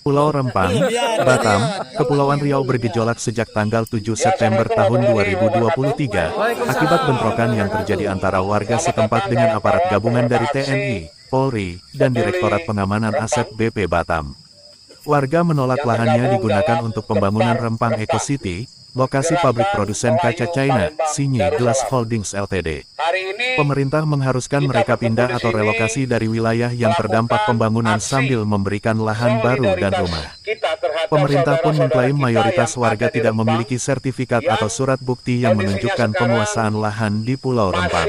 Pulau Rempang, Batam, Kepulauan Riau bergejolak sejak tanggal 7 September tahun 2023, akibat bentrokan yang terjadi antara warga setempat dengan aparat gabungan dari TNI, Polri, dan Direktorat Pengamanan Aset BP Batam. Warga menolak lahannya digunakan untuk pembangunan Rempang Eco City, lokasi pabrik produsen kaca China, Sinyi Glass Holdings Ltd. Pemerintah mengharuskan mereka pindah atau relokasi dari wilayah yang terdampak pembangunan sambil memberikan lahan baru dan rumah. Pemerintah pun mengklaim mayoritas warga tidak memiliki sertifikat atau surat bukti yang menunjukkan penguasaan lahan di Pulau Rempang.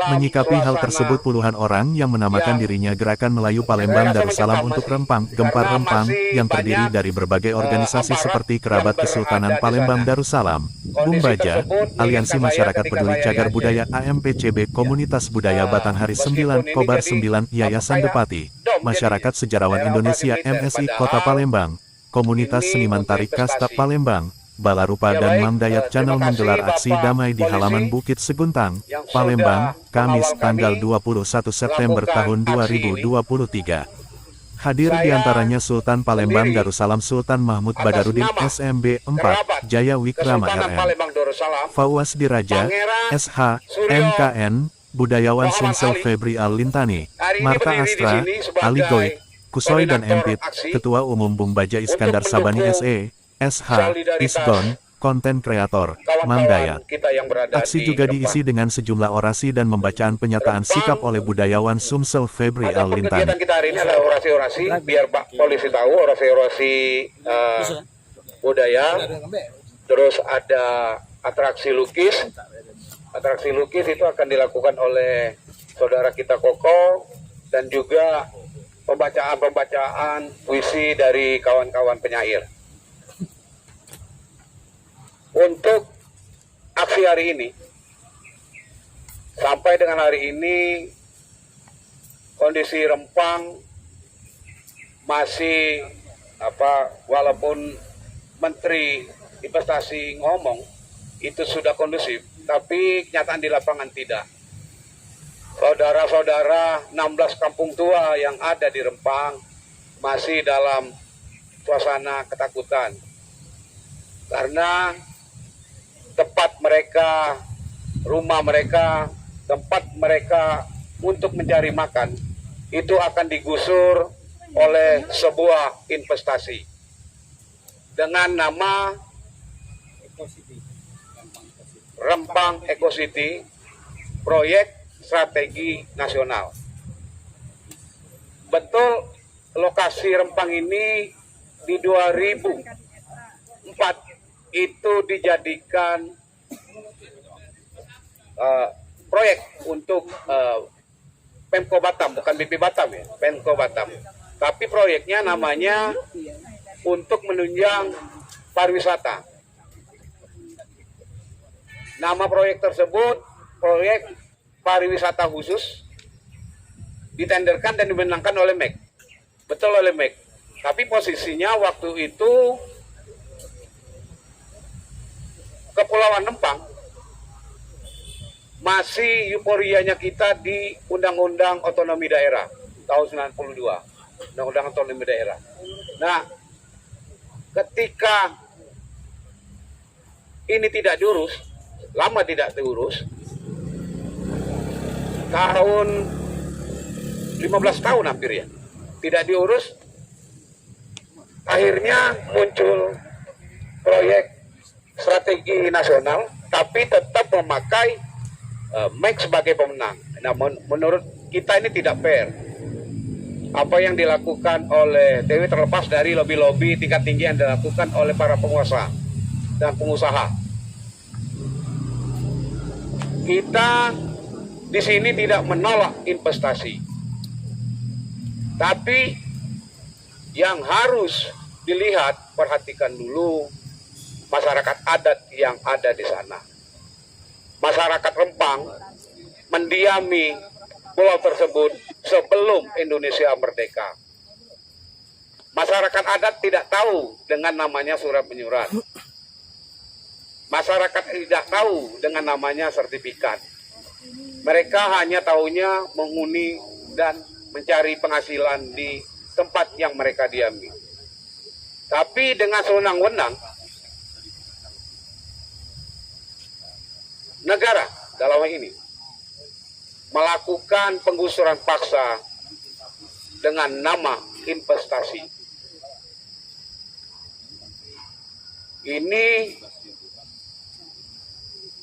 Menyikapi hal tersebut, puluhan orang yang menamakan dirinya Gerakan Melayu Palembang Darussalam untuk Rempang, Gempar Rempang, yang terdiri dari berbagai organisasi seperti Kerabat Kesultanan Palembang Darussalam, Bumbaja, Aliansi Masyarakat Peduli Cagar Budaya AMPCB, Komunitas Budaya Batanghari 9, Kobar 9, Yayasan Depati, Masyarakat Sejarawan Indonesia MSI Kota Palembang, Komunitas Seniman Tarik Kasta Palembang, Balarupa dan Mang Dayat Channel menggelar aksi damai di halaman Bukit Seguntang, Palembang, Kamis tanggal 21 September tahun 2023. Hadir diantaranya Sultan Palembang Darussalam Sultan Mahmud Badarudin SMB 4, Jaya Wikrama RM, Fauwas Diraja, SH, MKN, Budayawan Sumsel Febri Al-Lintani, Marta Astra, Ali Goik, Kusoy dan Empit, Ketua Umum Bumbaja Iskandar Sabani SE, SH, Isgon, konten kreator, Mang Dayat. Aksi juga diisi dengan sejumlah orasi dan pembacaan penyataan sikap oleh budayawan Sumsel Febri Al-Lintani. Kegiatan kita hari ini adalah orasi-orasi, biar Pak Polisi tahu, orasi-orasi budaya. Terus ada atraksi lukis. Atraksi lukis itu akan dilakukan oleh saudara kita Koko, dan juga pembacaan-pembacaan puisi dari kawan-kawan penyair. Untuk aksi hari ini, sampai dengan hari ini, kondisi Rempang masih walaupun Menteri Investasi ngomong itu sudah kondusif, tapi kenyataan di lapangan tidak. Saudara-saudara 16 kampung tua yang ada di Rempang masih dalam suasana ketakutan, karena tempat mereka, rumah mereka, tempat mereka untuk mencari makan, itu akan digusur oleh sebuah investasi dengan nama Rempang Eco City, proyek strategi nasional. Betul, lokasi Rempang ini di 2004 itu dijadikan proyek untuk Pemko Batam, bukan BP Batam ya, Pemko Batam. Tapi proyeknya namanya untuk menunjang pariwisata. Nama proyek tersebut proyek pariwisata khusus, ditenderkan dan dimenangkan oleh MEK. Betul, oleh MEK. Tapi posisinya waktu itu Kepulauan Rempang masih euforianya kita di Undang-Undang Otonomi Daerah tahun 92, Undang-Undang Otonomi Daerah. Nah, ketika ini tidak diurus, lama tidak diurus, tahun 15 tahun hampir ya, tidak diurus, akhirnya muncul proyek strategi nasional, tapi tetap memakai MEK sebagai pemenang. Namun menurut kita ini tidak fair. Apa yang dilakukan oleh Dewi, terlepas dari lobi-lobi tingkat tinggi yang dilakukan oleh para penguasa dan pengusaha. Kita di sini tidak menolak investasi, tapi yang harus dilihat, perhatikan dulu masyarakat adat yang ada di sana. Masyarakat Rempang mendiami pulau tersebut sebelum Indonesia merdeka. Masyarakat adat tidak tahu dengan namanya surat menyurat. Masyarakat tidak tahu dengan namanya sertifikat. Mereka hanya tahunya menghuni dan mencari penghasilan di tempat yang mereka diami. Tapi dengan sewenang-wenang, negara dalam hal ini melakukan penggusuran paksa dengan nama investasi. Ini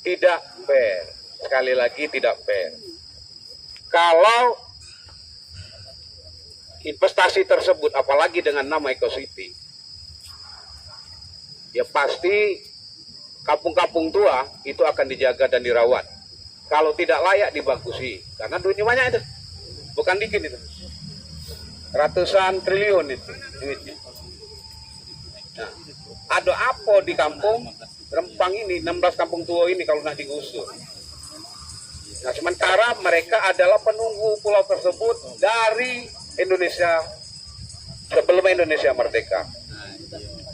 tidak fair. Sekali lagi tidak fair. Kalau investasi tersebut, apalagi dengan nama Eco City, ya pasti kampung-kampung tua itu akan dijaga dan dirawat. Kalau tidak layak dibagusi, karena duitnya banyak itu, bukan dikit itu, ratusan triliun itu duitnya. Nah, ada apa di kampung Rempang ini, 16 kampung tua ini kalau nak digusur? Nah, sementara mereka adalah penunggu pulau tersebut dari Indonesia sebelum Indonesia merdeka.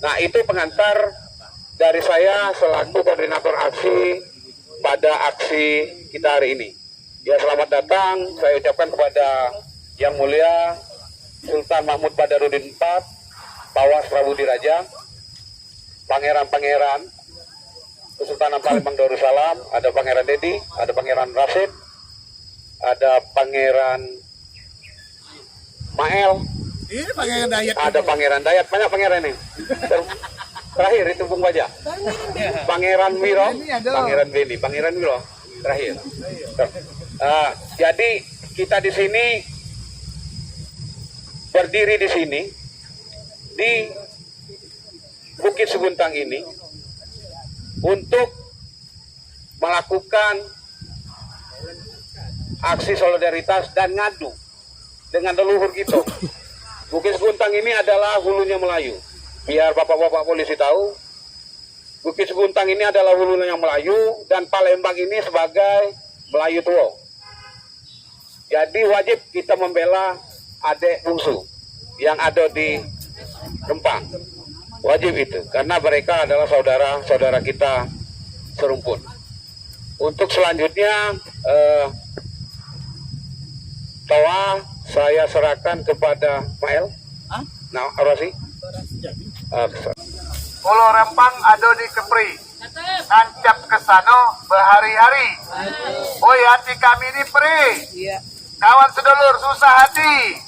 Nah, itu pengantar dari saya selaku koordinator aksi pada aksi kita hari ini. Ya, selamat datang saya ucapkan kepada Yang Mulia Sultan Mahmud Badarudin IV, Pawas Prabu Diraja, Pangeran-Pangeran Kesultanan Palembang Darussalam, ada Pangeran Dedi, ada Pangeran Rashid, ada Pangeran Mael, ada Pangeran Dayat, banyak pangeran ini. Terakhir itu Bung Baja, Pangeran Wiro, Pangeran Beni, Pangeran Wiro terakhir. Jadi kita di sini berdiri di sini di Bukit Seguntang ini untuk melakukan aksi solidaritas dan ngadu dengan leluhur kita. Bukit Seguntang ini adalah hulunya Melayu. Biar bapak-bapak polisi tahu, Bukit Seguntang ini adalah hulunya Melayu dan Palembang ini sebagai Melayu tua. Jadi wajib kita membela adik bungsu yang ada di Rempang. Wajib itu, karena mereka adalah saudara-saudara kita serumpun. Untuk selanjutnya, Toa saya serahkan kepada Mael. Nah, orasi. Pulau Rempang ada di Kepri, nancap kesano berhari-hari. Oi, hati kami ini perih. Kawan sedulur susah hati.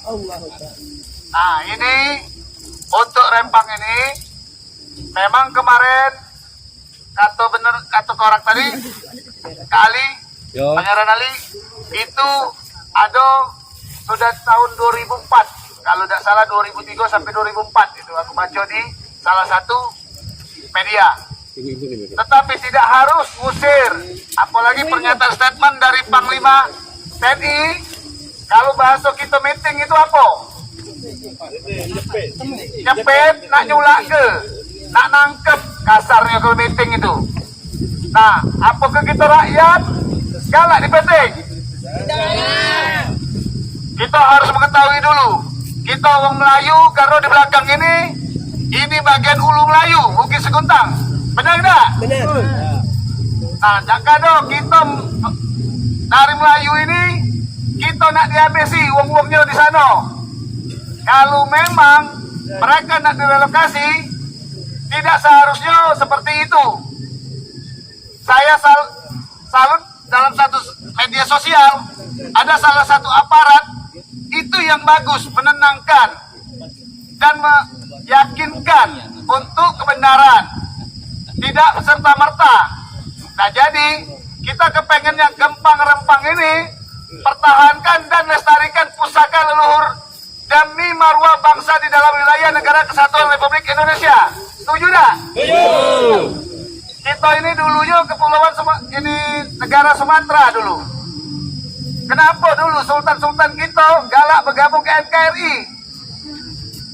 Nah, ini untuk Rempang ini memang kemarin kata korak tadi kali Pangeran Ali itu ada sudah tahun 2004, kalau tidak salah 2003 sampai 2004 itu aku baca di salah satu media. Tetapi tidak harus ngusir, apalagi pernyataan statement dari Panglima TNI. Kalau bahasa kita meeting itu apa? Nyepet, nak nyulak ke, nak nangkep, kasarnya kalau meeting itu. Nah, apakah kita rakyat galak di meeting? Kita harus mengetahui dulu, kita orang Melayu, karena di belakang ini bagian Ulu Melayu, Bukit Seguntang. Benar tidak? Benar. Nah, tak kado kita dari Melayu ini, kita nak dihabisi uang-uangnya di sana. Kalau memang mereka nak direlokasi, tidak seharusnya seperti itu. Saya salut dalam satu media sosial, ada salah satu aparat itu yang bagus menenangkan dan meyakinkan untuk kebenaran, tidak serta-merta. Nah, jadi kita kepengennya Gempang Rempang ini pertahankan dan lestarikan pusaka leluhur demi marwah bangsa di dalam wilayah Negara Kesatuan Republik Indonesia. Setuju tak? Kita ini dulunya kepulauan ini negara Sumatera dulu. Kenapa dulu sultan-sultan kita galak bergabung ke NKRI?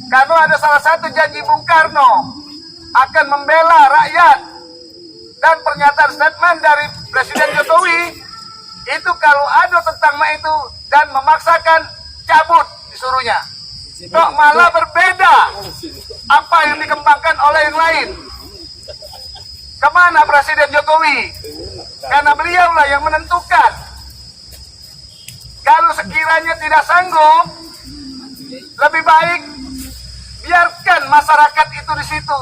Karena ada salah satu janji Bung Karno akan membela rakyat, dan pernyataan statement dari Presiden Jokowi itu kalau ada tentang itu dan memaksakan cabut disuruhnya. Kok malah berbeda apa yang dikembangkan oleh yang lain. Kemana Presiden Jokowi? Karena beliaulah yang menentukan. Kalau sekiranya tidak sanggup, lebih baik biarkan masyarakat itu di situ.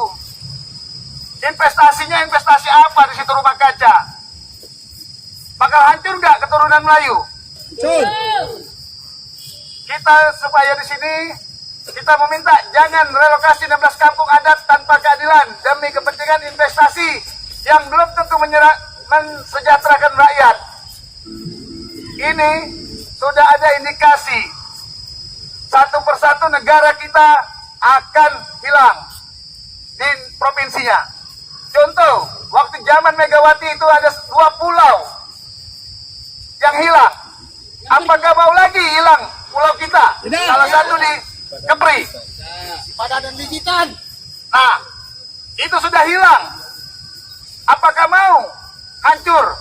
Investasinya investasi apa di situ rumah kaca? Bakal hancur nggak keturunan Melayu? Kita supaya di sini kita meminta jangan relokasi 16 kampung adat tanpa keadilan demi kepentingan investasi yang belum tentu mensejahterakan rakyat. Ini sudah ada indikasi satu persatu negara kita akan hilang di provinsinya. Contoh, waktu zaman Megawati itu ada 2 pulau yang hilang. Apakah mau lagi hilang pulau kita? Salah satu di Kepri. Pada dan Ligitan. Nah, itu sudah hilang. Apakah mau hancur?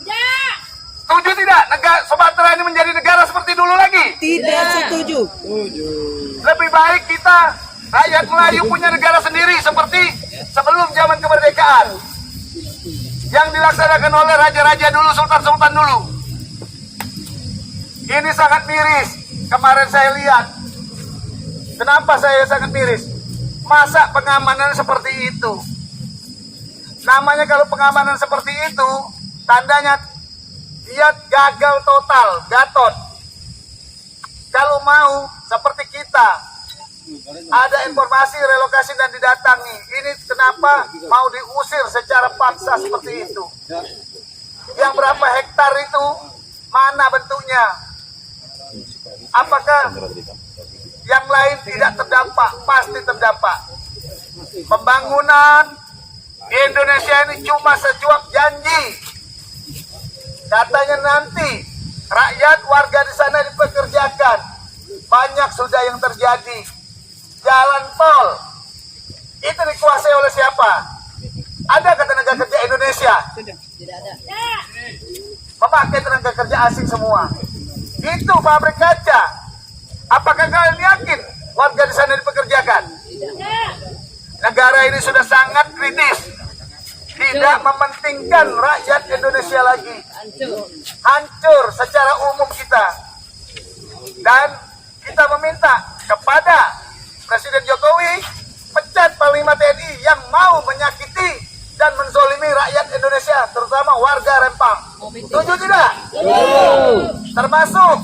Tidak. Setuju tidak? Negara Sumatera ini menjadi negara seperti dulu lagi? Tidak setuju. Lebih baik kita rakyat Melayu punya negara sendiri seperti sebelum zaman kemerdekaan yang dilaksanakan oleh raja-raja dulu, sultan-sultan dulu. Ini sangat miris. Kemarin saya lihat. Kenapa saya sangat miris? Masa pengamanan seperti itu? Namanya kalau pengamanan seperti itu, tandanya dia gagal total, gatot. Kalau mau seperti kita, ada informasi relokasi dan didatangi. Ini kenapa mau diusir secara paksa seperti itu? Yang berapa hektar itu, mana bentuknya? Apakah yang lain tidak terdampak? Pasti terdampak. Pembangunan Indonesia ini cuma secuap janji. Katanya nanti rakyat warga di sana dipekerjakan. Banyak sudah yang terjadi. Jalan tol itu dikuasai oleh siapa? Ada tenaga kerja Indonesia? Tidak ada. Memakai tenaga kerja asing semua. Itu pabrik kaca. Apakah kalian yakin warga di sana dipekerjakan? Negara ini sudah sangat kritis. Tidak mementingkan rakyat Indonesia lagi. Hancur secara umum kita. Dan kita meminta kepada Presiden Jokowi pecat Panglima TNI yang mau menyakiti dan menzolimi rakyat Indonesia, terutama warga Rempang. Setuju tidak? Termasuk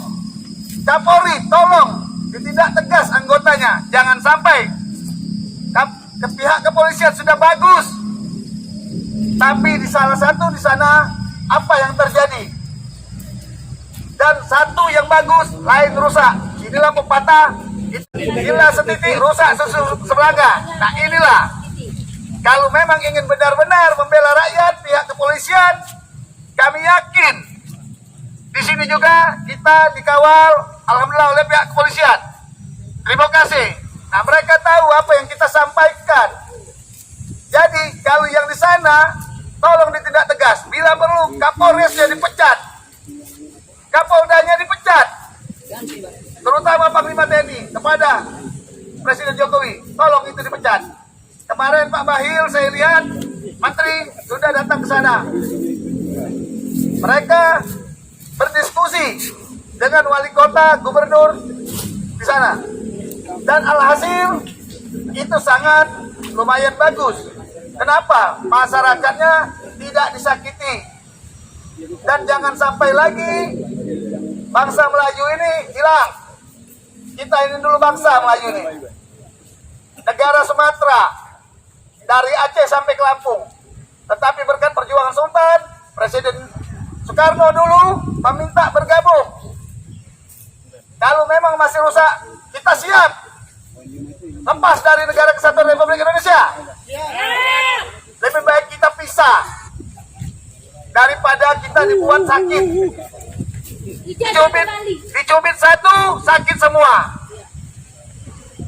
Kapolri, tolong ditindak tegas anggotanya. Jangan sampai ke pihak kepolisian sudah bagus, tapi di salah satu di sana apa yang terjadi? Dan satu yang bagus, lain rusak. Ini lampu patah, inilah setitik rusak sebelanga. Nah inilah, kalau memang ingin benar-benar membela rakyat, pihak kepolisian, kami yakin di sini juga kita dikawal, alhamdulillah oleh pihak kepolisian. Terima kasih. Nah mereka tahu apa yang kita sampaikan. Jadi kalau yang di sana tolong ditindak tegas. Bila perlu Kapolresnya dipecat, Kapoldanya dipecat, terutama Panglima TNI kepada Presiden Jokowi, tolong itu dipecat. Kemarin Pak Bahlil saya lihat Menteri sudah datang ke sana. Mereka berdiskusi dengan wali kota, gubernur di sana. Dan alhasil itu sangat lumayan bagus. Kenapa? Masyarakatnya tidak disakiti. Dan jangan sampai lagi bangsa Melayu ini hilang. Kita ini dulu bangsa Melayu ini. Negara Sumatera dari Aceh sampai ke Lampung. Tetapi berkat perjuangan Sultan, Presiden Soekarno dulu meminta bergabung. Kalau memang masih rusak, kita siap lepas dari Negara Kesatuan Republik Indonesia. Lebih baik kita pisah daripada kita dibuat sakit. Dicubit satu, sakit semua.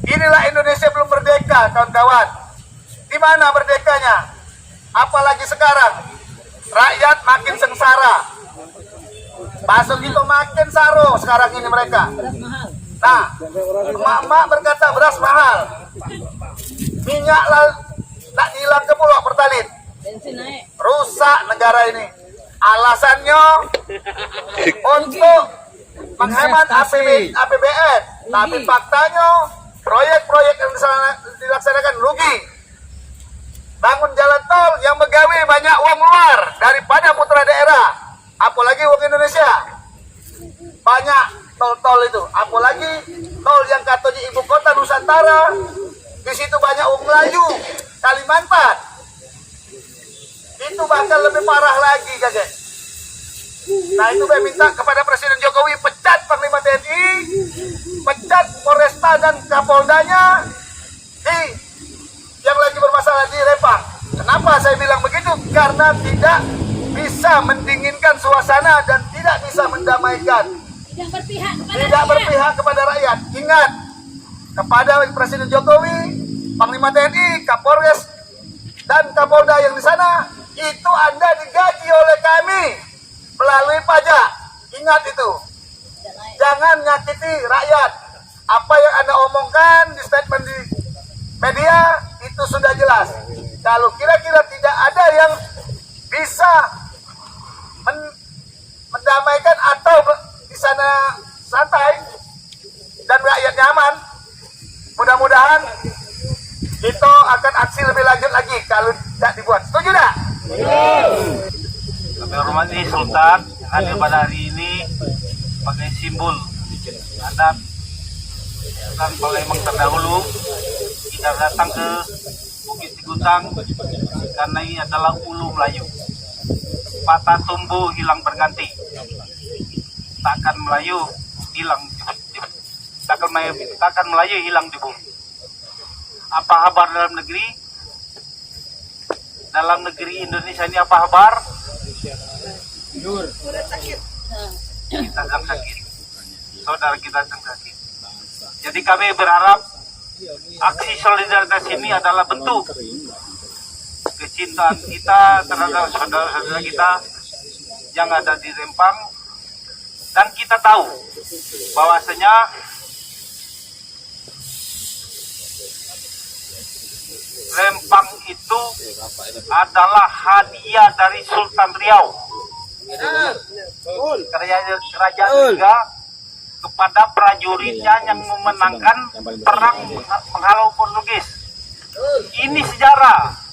Inilah Indonesia belum merdeka, kawan-kawan. Di mana merdekanya? Apalagi sekarang, rakyat makin sengsara. Bakso gitu makin saro sekarang ini mereka. Nah, emak-emak berkata beras mahal. Minyak tak hilang ke Pulau Pertalite. Rusak negara ini. Alasannya untuk menghemat APBN. Tapi faktanya proyek-proyek yang dilaksanakan rugi. Bangun jalan tol yang begawe banyak uang luar daripada putra daerah, apalagi uang Indonesia. Banyak tol-tol itu, apalagi tol yang katanya ibu kota Nusantara, di situ banyak uang Melayu, Kalimantan. Itu bakal lebih parah lagi, kakek. Nah, itu saya minta kepada Presiden Jokowi, pecat Panglima TNI, pecat Polresta dan Kapoldanya yang lagi bermasalah di Rempang. Kenapa saya bilang begitu? Karena tidak bisa mendinginkan suasana dan tidak bisa mendamaikan. Tidak berpihak kepada rakyat. Ingat, kepada Presiden Jokowi, Panglima TNI, Kapolres, dan Kapolda yang di sana, itu Anda digaji oleh kami melalui pajak. Ingat itu. Jangan nyakiti rakyat. Apa yang Anda omongkan di statement di media, itu sudah jelas. Kalau kira-kira tidak ada yang bisa mendamaikan atau di sana santai dan rakyat nyaman, mudah-mudahan itu akan aksi lebih lanjut lagi kalau tidak dibuat. Setuju tak? Kami hormati Sultan yang hadir pada hari ini sebagai simbol adat Sultan Palembang terdahulu tidak datang ke Bukit Sigutang karena ini adalah ulu Melayu. Patah tumbuh hilang berganti. Takkan Melayu hilang takkan Melayu hilang di bumi. Apa kabar dalam negeri? Dalam negeri Indonesia ini apa kabar? Kita sedang sakit. Saudara kita sedang sakit. Jadi kami berharap aksi solidaritas ini adalah bentuk kecintaan kita terhadap saudara-saudara kita yang ada di Rempang, dan kita tahu bahwasanya Rempang itu adalah hadiah dari Sultan Riau, kerajaan juga kepada prajuritnya yang memenangkan perang menghalau Portugis. Ini sejarah.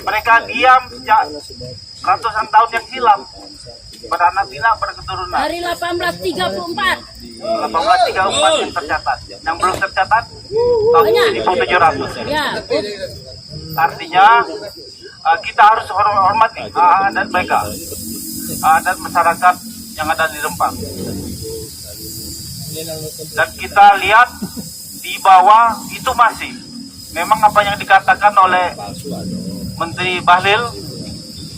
Mereka diam sejak ratusan tahun yang silam, beranak pinak berketurunan. Dari 1834. 1834 yang tercatat. Yang belum tercatat tahun 1700. Ya. Artinya kita harus hormati adat mereka, adat masyarakat yang ada di Rempang. Dan kita lihat di bawah itu masih memang apa yang dikatakan oleh Menteri Bahlil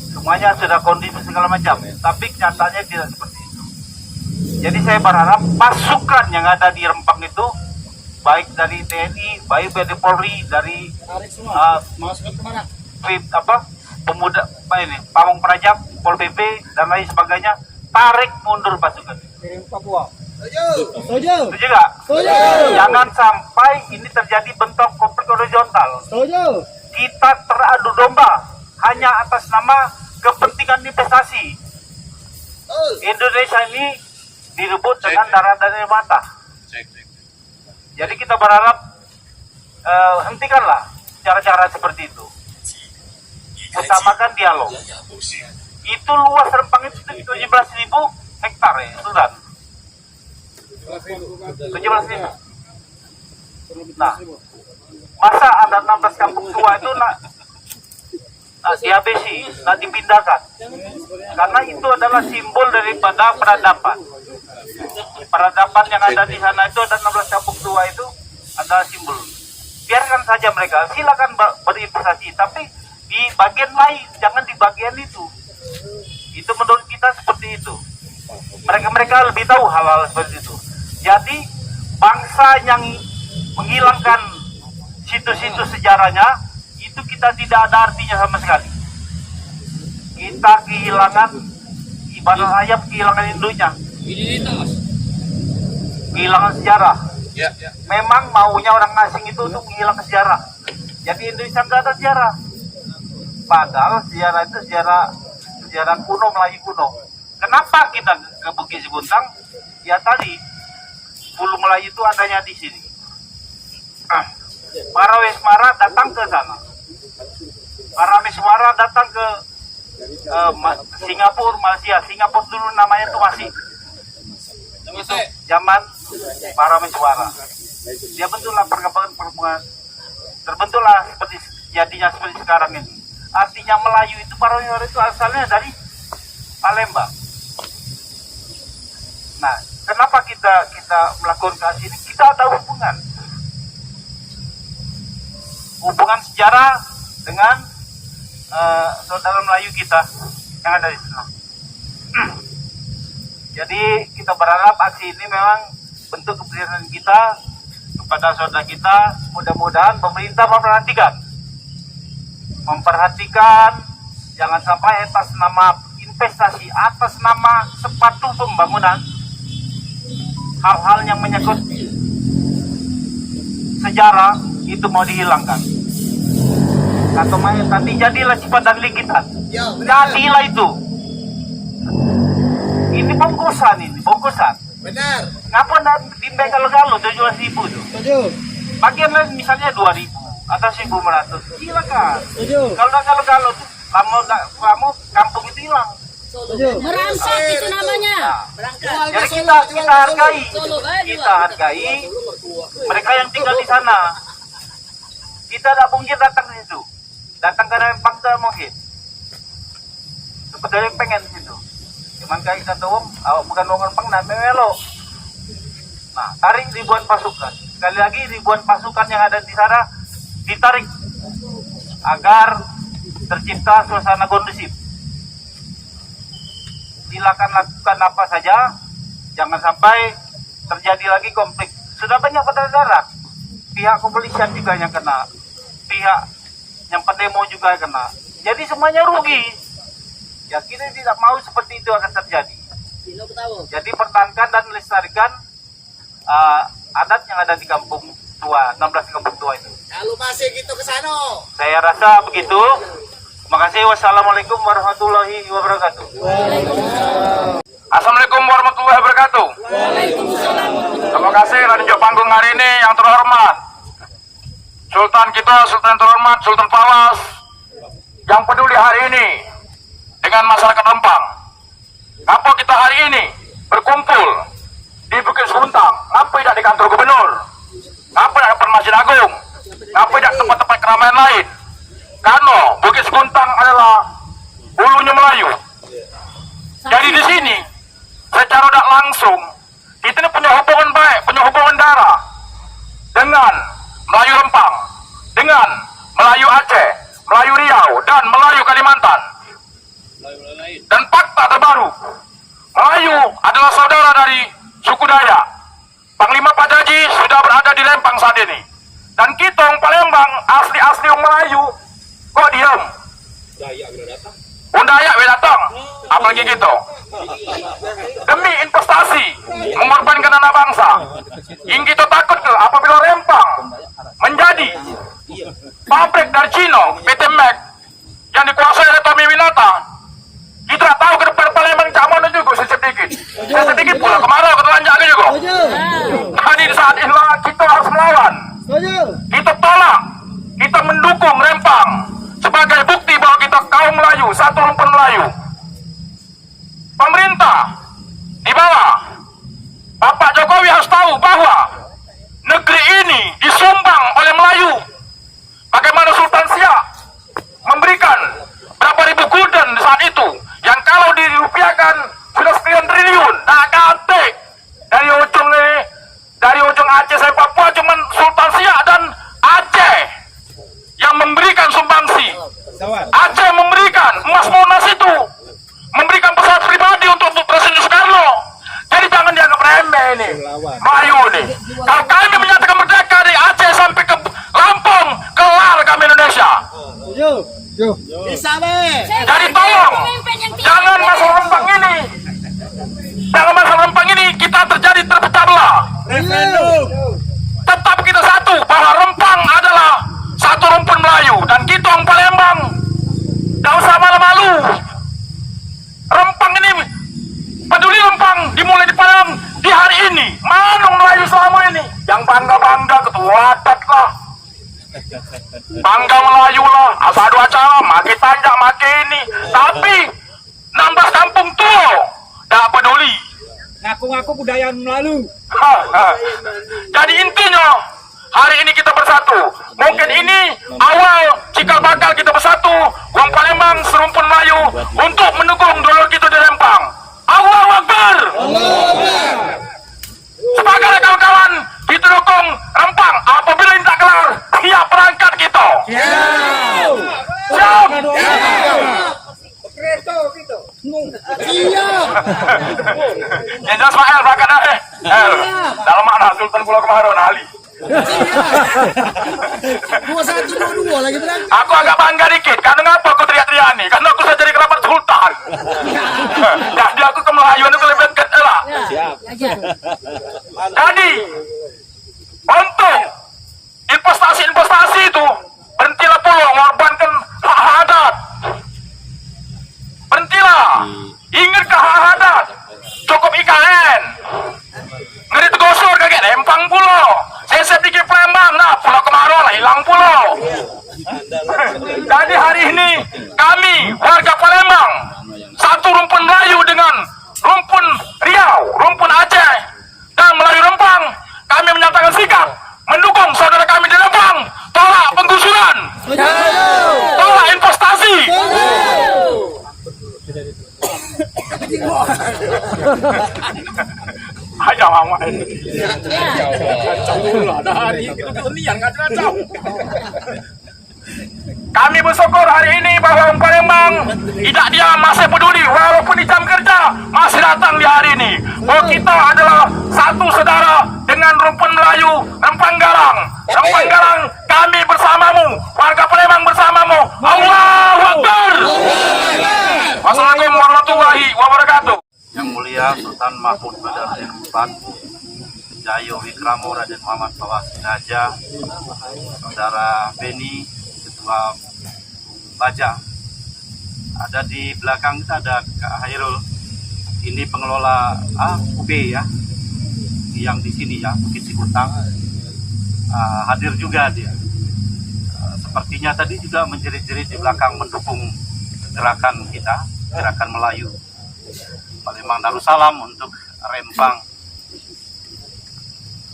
semuanya sudah kondisi segala macam, tapi kenyataannya tidak seperti itu. Jadi saya berharap pasukan yang ada di Rempang itu, baik dari TNI, baik dari Polri, dari pemuda Pamong Praja, Pol PP dan lain sebagainya, tarik mundur pasukan. Setuju nggak? Jangan sampai ini terjadi bentuk konflik horizontal. Kita teradu domba hanya atas nama kepentingan investasi. Indonesia ini direbut dengan darah dan air mata. Jadi kita berharap hentikanlah cara-cara seperti itu. Utamakan dialog. Itu luas Rempang itu 17.000 hektar ya, Sultan. 17.000. Nah, masa ada 16 kampung tua itu dihabisi, dipindahkan? Karena itu adalah simbol daripada peradaban. Peradaban yang ada di sana itu ada 16 kampung tua itu adalah simbol. Biarkan saja mereka, silakan berinvestasi, tapi di bagian lain, jangan di bagian itu. Itu menurut kita seperti itu. Mereka lebih tahu hal-hal seperti itu. Jadi bangsa yang menghilangkan situs-situs sejarahnya itu kita tidak ada artinya sama sekali. Kita kehilangan ibarat ayam kehilangan induknya. Kehilangan sejarah. Memang maunya orang asing itu untuk menghilangkan sejarah. Jadi Indonesia nggak ada sejarah. Padahal sejarah itu sejarah kuno, Melayu kuno. Kenapa kita ke Bukit Sigutang? Ya tadi Hulu Melayu itu adanya di sini. para Wismara datang ke sana. Para Wismara datang ke Singapura, Malaysia. Singapura dulu namanya itu masih itu zaman para Wismara. Dia bentuklah perkembangan, terbentuklah seperti jadinya seperti sekarang ini. Artinya Melayu itu, para Wismara itu asalnya dari Palembang. Nah, kenapa kita melakukan kasus ini? Kita ada hubungan sejarah dengan saudara Melayu kita yang ada di sana. Jadi kita berharap aksi ini memang bentuk keprihatinan kita kepada saudara kita. Mudah-mudahan pemerintah memperhatikan jangan sampai atas nama investasi, atas nama sepatu pembangunan, hal-hal yang menyangkut sejarah itu mau dihilangkan. Atau nanti jadilah sifat dan likitan. Jadilah itu. Ini bungkusan. Benar. Ngapa nak timbang kalau-kalau 17.000 itu? Bagian lain misalnya 2.000 atau 1.500. Silakan. Kalau kalau tuh kamu kampung itu hilang. Merangsek itu namanya. Jadi kita hargai mereka yang tinggal di sana. Kita tidak mungkin datang di situ. Datang ke Rempang tidak mungkin. Seperti yang pengen di situ. Cuman kayak kita tahu, bukan orang Rempang, nah memelo. Nah, tarik ribuan pasukan. Sekali lagi ribuan pasukan yang ada di sana ditarik agar tercipta suasana kondusif. Silakan lakukan apa saja, jangan sampai terjadi lagi konflik. Sudah banyak berdarah. Pihak kepolisian juga yang kena, pihak yang pendemo juga kena. Jadi semuanya rugi. Ya kita tidak mau seperti itu akan terjadi. Jadi pertahankan dan lestarikan adat yang ada di kampung tua, 16 kampung tua itu. Kalau masih gitu ke sana. Saya rasa begitu. Terima kasih. Wassalamualaikum warahmatullahi wabarakatuh. Assalamualaikum warahmatullahi wabarakatuh. Terima kasih ranjau panggung hari ini yang terhormat Sultan kita, Sultan terhormat, Sultan Pawas yang peduli hari ini dengan masyarakat Rempang. Ngapa kita hari ini berkumpul di Bukit Suntang? Ngapa tidak di kantor gubernur? Ngapa tidak di Masjid Agung? Ngapa tidak tempat-tempat keramaian lain? Karena Bukit Suntang adalah hulunya Melayu. Jadi di sini secara tidak langsung kita ini punya hubungan baik, punya hubungan darah dengan Melayu Rempang, dengan Melayu Aceh, Melayu Riau, dan Melayu Kalimantan. Dan fakta terbaru, Melayu adalah saudara dari suku Dayak. Panglima Pak Jaji sudah berada di Lempang saat ini. Dan kita orang Palembang asli-asli orang Melayu kok diam? Dayak datang, apalagi gitu. Demi investasi, mengorbankan anak bangsa. Yang kita takut ke apabila Rempang menjadi pabrik dari Cina, PT Mac, yang dikuasai oleh Tommy Winata. Kita tahu ke depan Palembang caman juga sedikit. Sedikit pula kemarau ketelanjang juga. Jadi saat inilah kita harus melawan. Kita tolak, kita mendukung Rempang sebagai bukti bahwa kita kaum Melayu, satu rumpun Melayu. Pemerintah di bawah Bapak Jokowi harus tahu bahwa negeri ini disumbang oleh Melayu. Bagaimana Sultan Siak memberikan berapa ribu gulden di saat itu, yang kalau dirupiahkan sudah sekian triliun. Nah, katik dari ujung Aceh sampai Papua cuman Sultan Siak dan Aceh yang memberikan sumbangsi. Aceh memberikan emas Monas itu, memberikan pesawat pribadi untuk Presiden Soekarno. Jadi jangan dianggap remeh ini Melayu ini. Kalau kami menyatakan merdeka dari Aceh sampai ke Lampung, kelar kami Indonesia. Bisa be. Saya Jadi bangga tolong. pemimpin yang Bangga Melayu lah, asal ada acara, makin tanjak, makin ini. Tapi 16 kampung tuh tak peduli. Ngaku-ngaku budaya Melayu. Jadi intinya hari ini kita bersatu. Mungkin ini awal cikal bakal kita bersatu. Wong Palembang serumpun Melayu untuk mendukung dulur kita di Rempang. Allahu Akbar. Sebagai kawan-kawan kita dukung Rempang. Apabila ini tak kelar, siap berangkat kita. Siap. Jenderal Ismail berangkat dah. Dalam makna Sultan Pulau Kemaharon Ali. 2122 lagi berangkat. Aku agak bangga dikit. Karena ngapa aku teriak-teriak nih? Karena aku sudah jadi kerabat Sultan. Jadi aku ke Melayu itu lebih dekat lah. Jadi untuk investasi itu berhentilah pula mengorbankan hak adat. Berhentilah. Ingat ke hak adat. Cukup IKN. Ngeri tegosor kaget Rempang pulau. Saya pikir Palembang, nah Pulau Kemaharon lah hilang pulau. Jadi hari ini kami warga Palembang satu rumpun Melayu dengan rumpun Riau, rumpun Aceh dan Melayu Rempang, kami menyatakan sikap mendukung saudara kami di Rempang. Tolak penggusuran, tolak investasi. Aja mama ini. Kami bersyukur hari ini bahwa Palembang tidak diam, masih peduli walaupun di jam kerja masih datang di hari ini. Bahwa kita adalah satu saudara dengan rumpun Melayu Rempang Garang. Rempang Garang kami bersamamu, warga Palembang bersamamu. Allahu Akbar. Wassalamualaikum warahmatullahi wabarakatuh. Yang mulia Sultan Mahmud Badarudin IV, Jayo Wikramo Raden Muhammad Fawaz Raja, Saudara Beni, Ketua Baja. Ada di belakang kita ada Kak Hairul. Ini pengelola UB ya, yang di sini ya, Bukit Sigutang. Hadir juga dia. Sepertinya tadi juga menjerit-jerit di belakang mendukung gerakan kita, gerakan Melayu Palembang Darussalam untuk Rempang.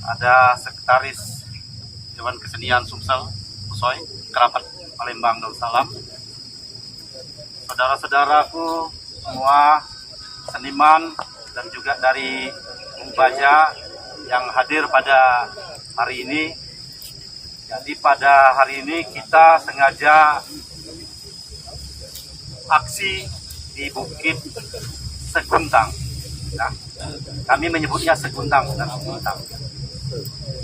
Ada Sekretaris Dewan Kesenian Sumsel, Usoy, kerabat Palembang Darussalam. Saudara-saudaraku semua seniman dan juga dari Baja yang hadir pada hari ini. Jadi pada hari ini kita sengaja aksi di Bukit Seguntang. Nah, kami menyebutnya Seguntang dan Seguntang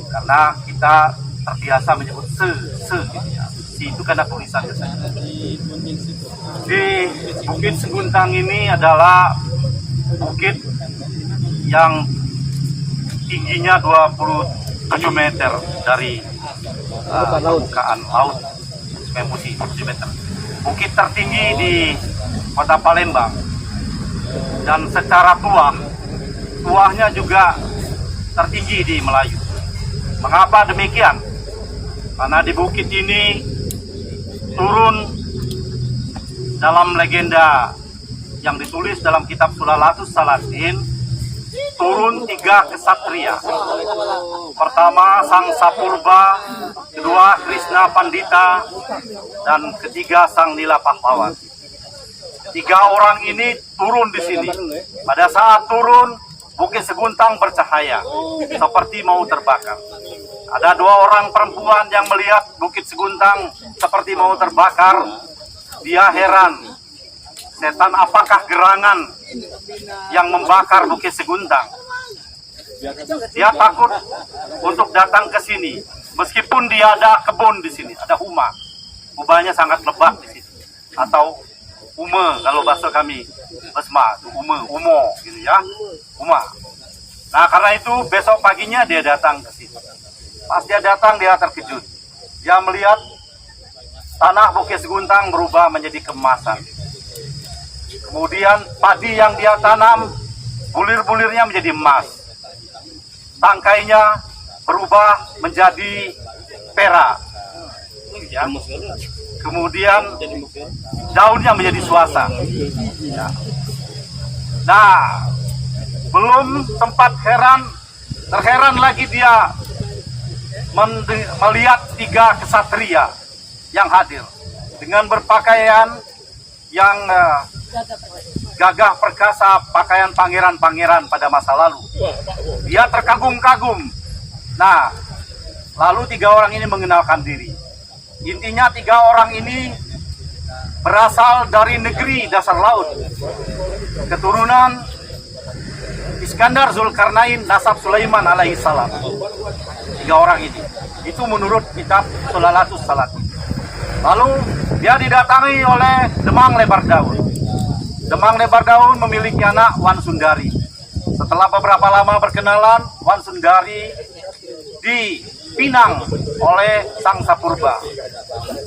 karena kita terbiasa menyebut gitu ya. Si itu karena tulisannya saja. Di Bukit Seguntang ini adalah bukit yang tingginya 27 meter dari permukaan laut, 97 meter. Bukit tertinggi di Kota Palembang. Dan secara tuahnya juga tertinggi di Melayu. Mengapa demikian? Karena di bukit ini turun dalam legenda yang ditulis dalam kitab Sulalatus Salatin, turun 3 kesatria. Pertama Sang Sapurba, kedua Krishna Pandita, dan ketiga Sang Nila Pahlawan. 3 orang ini turun di sini. Pada saat turun, Bukit Seguntang bercahaya, seperti mau terbakar. Ada 2 orang perempuan yang melihat Bukit Seguntang seperti mau terbakar. Dia heran, setan apakah gerangan yang membakar Bukit Seguntang? Dia takut untuk datang ke sini, meskipun dia ada kebun di sini, ada huma. Humanya sangat lebat di sini, atau ume kalau bahasa kami Besma, umo gitu ya, uma. Nah karena itu besok paginya dia datang ke sini. Pas dia datang dia terkejut. Dia melihat tanah Bukit Seguntang berubah menjadi kemasan. Kemudian padi yang dia tanam, bulir-bulirnya menjadi emas. Tangkainya berubah menjadi perak. ya. Kemudian daunnya menjadi suasa. Ya. Nah, belum sempat terheran lagi dia melihat 3 kesatria yang hadir dengan berpakaian yang gagah perkasa, pakaian pangeran-pangeran pada masa lalu. Dia terkagum-kagum. Nah, lalu 3 orang ini mengenalkan diri. Intinya 3 orang ini berasal dari negeri dasar laut, keturunan Iskandar Zulkarnain nasab Sulaiman alaihi salam. 3 orang ini, itu menurut kitab Sulalatus Salatin. Lalu dia didatangi oleh Demang Lebar Daun. Demang Lebar Daun memiliki anak Wan Sundari. Setelah beberapa lama berkenalan, Wan Sundari dipinang oleh Sang Sapurba.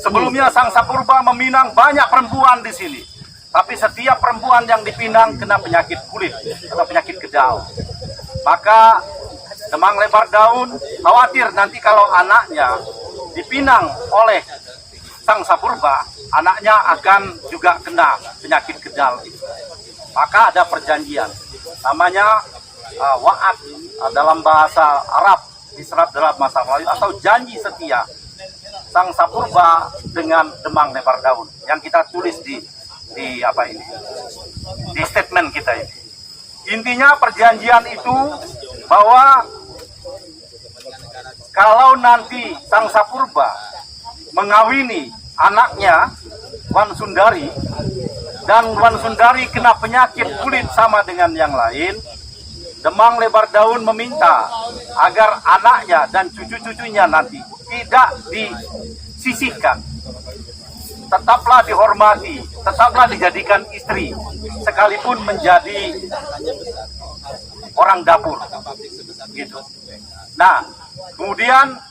Sebelumnya Sang Sapurba meminang banyak perempuan di sini. Tapi setiap perempuan yang dipinang kena penyakit kulit atau penyakit kedal. Maka Demang Lebar Daun khawatir nanti kalau anaknya dipinang oleh Sang Sapurba, anaknya akan juga kena penyakit kedal. Maka ada perjanjian, namanya wa'ad dalam bahasa Arab, diserap dalam bahasa Melayu, atau janji setia Sang Sapurba dengan Demang Lebar Daun yang kita tulis di statement kita ini. Intinya perjanjian itu bahwa kalau nanti Sang Sapurba mengawini anaknya Wan Sundari dan Wan Sundari kena penyakit kulit sama dengan yang lain, Demang Lebar Daun meminta agar anaknya dan cucu-cucunya nanti tidak disisihkan, tetaplah dihormati, tetaplah dijadikan istri, sekalipun menjadi orang dapur, gitu. Nah, kemudian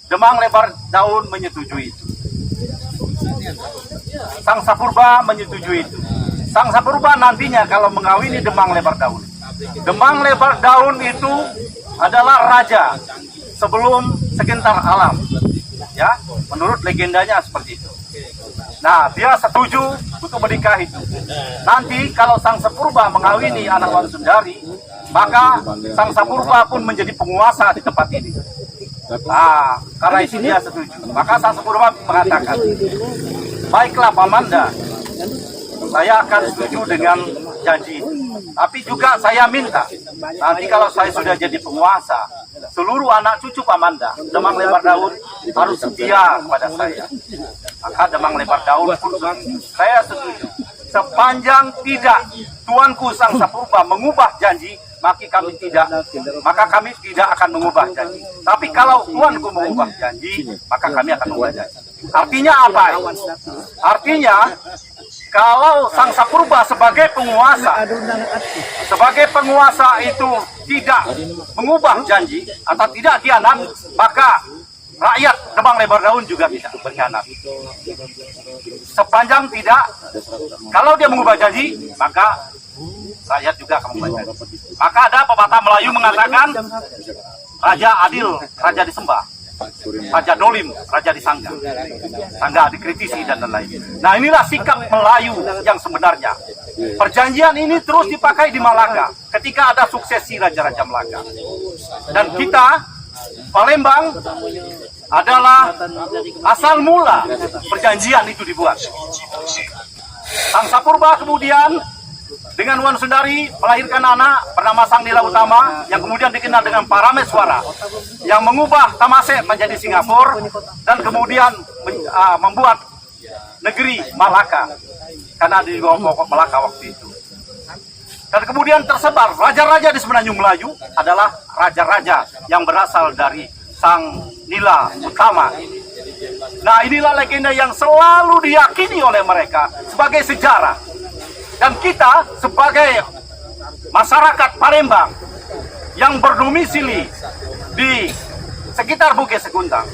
Demang Lebar Daun menyetujui itu. Sang Sapurba menyetujui itu. Sang Sapurba nantinya kalau mengawini Demang Lebar Daun. Demang Lebar Daun itu adalah raja sebelum segentar alam. Ya, menurut legendanya seperti itu. Nah, dia setuju untuk menikah itu. Nanti kalau Sang Sapurba mengawini anak Wan Sundari, maka Sang Sapurba pun menjadi penguasa di tempat ini. Nah, karena itu dia setuju. Maka Sang Sapurba mengatakan, baiklah Pamanda, saya akan setuju dengan janji itu. Tapi juga saya minta, nanti kalau saya sudah jadi penguasa, seluruh anak cucu Pamanda, Demang Lebar Daun harus setia kepada saya. Maka Demang Lebar Daun pun saya setuju. Sepanjang tidak tuanku Sang Sapurba mengubah janji, maka kami tidak akan mengubah janji. Tapi kalau tuanku mengubah janji, maka kami akan mengubah janji. Artinya apa? Artinya kalau Sang Sapurba sebagai penguasa itu tidak mengubah janji atau tidak khianat, maka rakyat Demang Lebar Daun juga tidak berkhianat. Sepanjang tidak, kalau dia mengubah janji, maka rakyat juga akan mengubah janji. Maka ada pepatah Melayu mengatakan, raja adil, raja disembah. Raja dolim, raja disangga. Sangga dikritisi dan lain-lain. Nah, inilah sikap Melayu yang sebenarnya. Perjanjian ini terus dipakai di Malaka ketika ada suksesi raja-raja Melaka. Dan kita, Palembang, adalah asal mula perjanjian itu dibuat. Sang Sapurba kemudian dengan Wan Sundari melahirkan anak bernama Sang Nila Utama yang kemudian dikenal dengan Parameswara, yang mengubah Tamasek menjadi Singapura dan kemudian membuat negeri Malaka karena di bawah pokok Malaka waktu itu. Dan kemudian tersebar raja-raja di Semenanjung Melayu adalah raja-raja yang berasal dari Sang Nila Utama ini. Nah, inilah legenda yang selalu diyakini oleh mereka sebagai sejarah. Dan kita sebagai masyarakat Palembang yang berdomisili di sekitar Bukit Seguntang,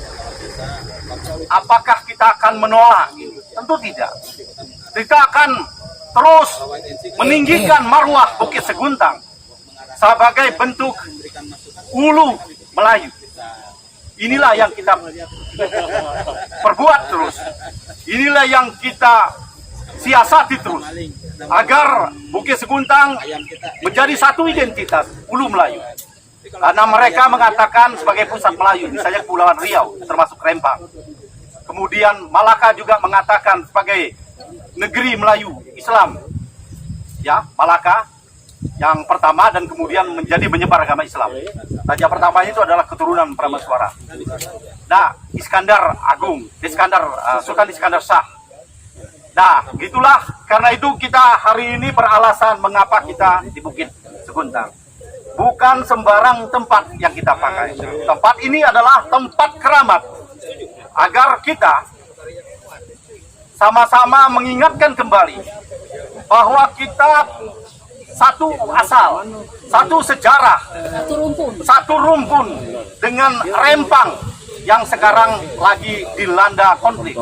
apakah kita akan menolak ini? Tentu tidak. Kita akan terus meninggikan marwah Bukit Seguntang sebagai bentuk ulu Melayu. inilah yang kita perbuat terus. Inilah yang kita siasati terus agar Bukit Seguntang menjadi satu identitas Ulu Melayu. Karena mereka mengatakan sebagai pusat Melayu, misalnya Kepulauan Riau termasuk Rempang. Kemudian Malaka juga mengatakan sebagai negeri Melayu Islam. Ya, Malaka yang pertama dan kemudian menjadi menyebar agama Islam. Raja pertamanya itu adalah keturunan Prameswara. Nah, Iskandar Agung, Sultan Iskandar Shah. Nah, gitulah karena itu kita hari ini beralasan mengapa kita di Bukit Seguntang. Bukan sembarang tempat yang kita pakai. Tempat ini adalah tempat keramat agar kita sama-sama mengingatkan kembali bahwa kita satu asal, satu sejarah, satu rumpun dengan Rempang yang sekarang lagi dilanda konflik.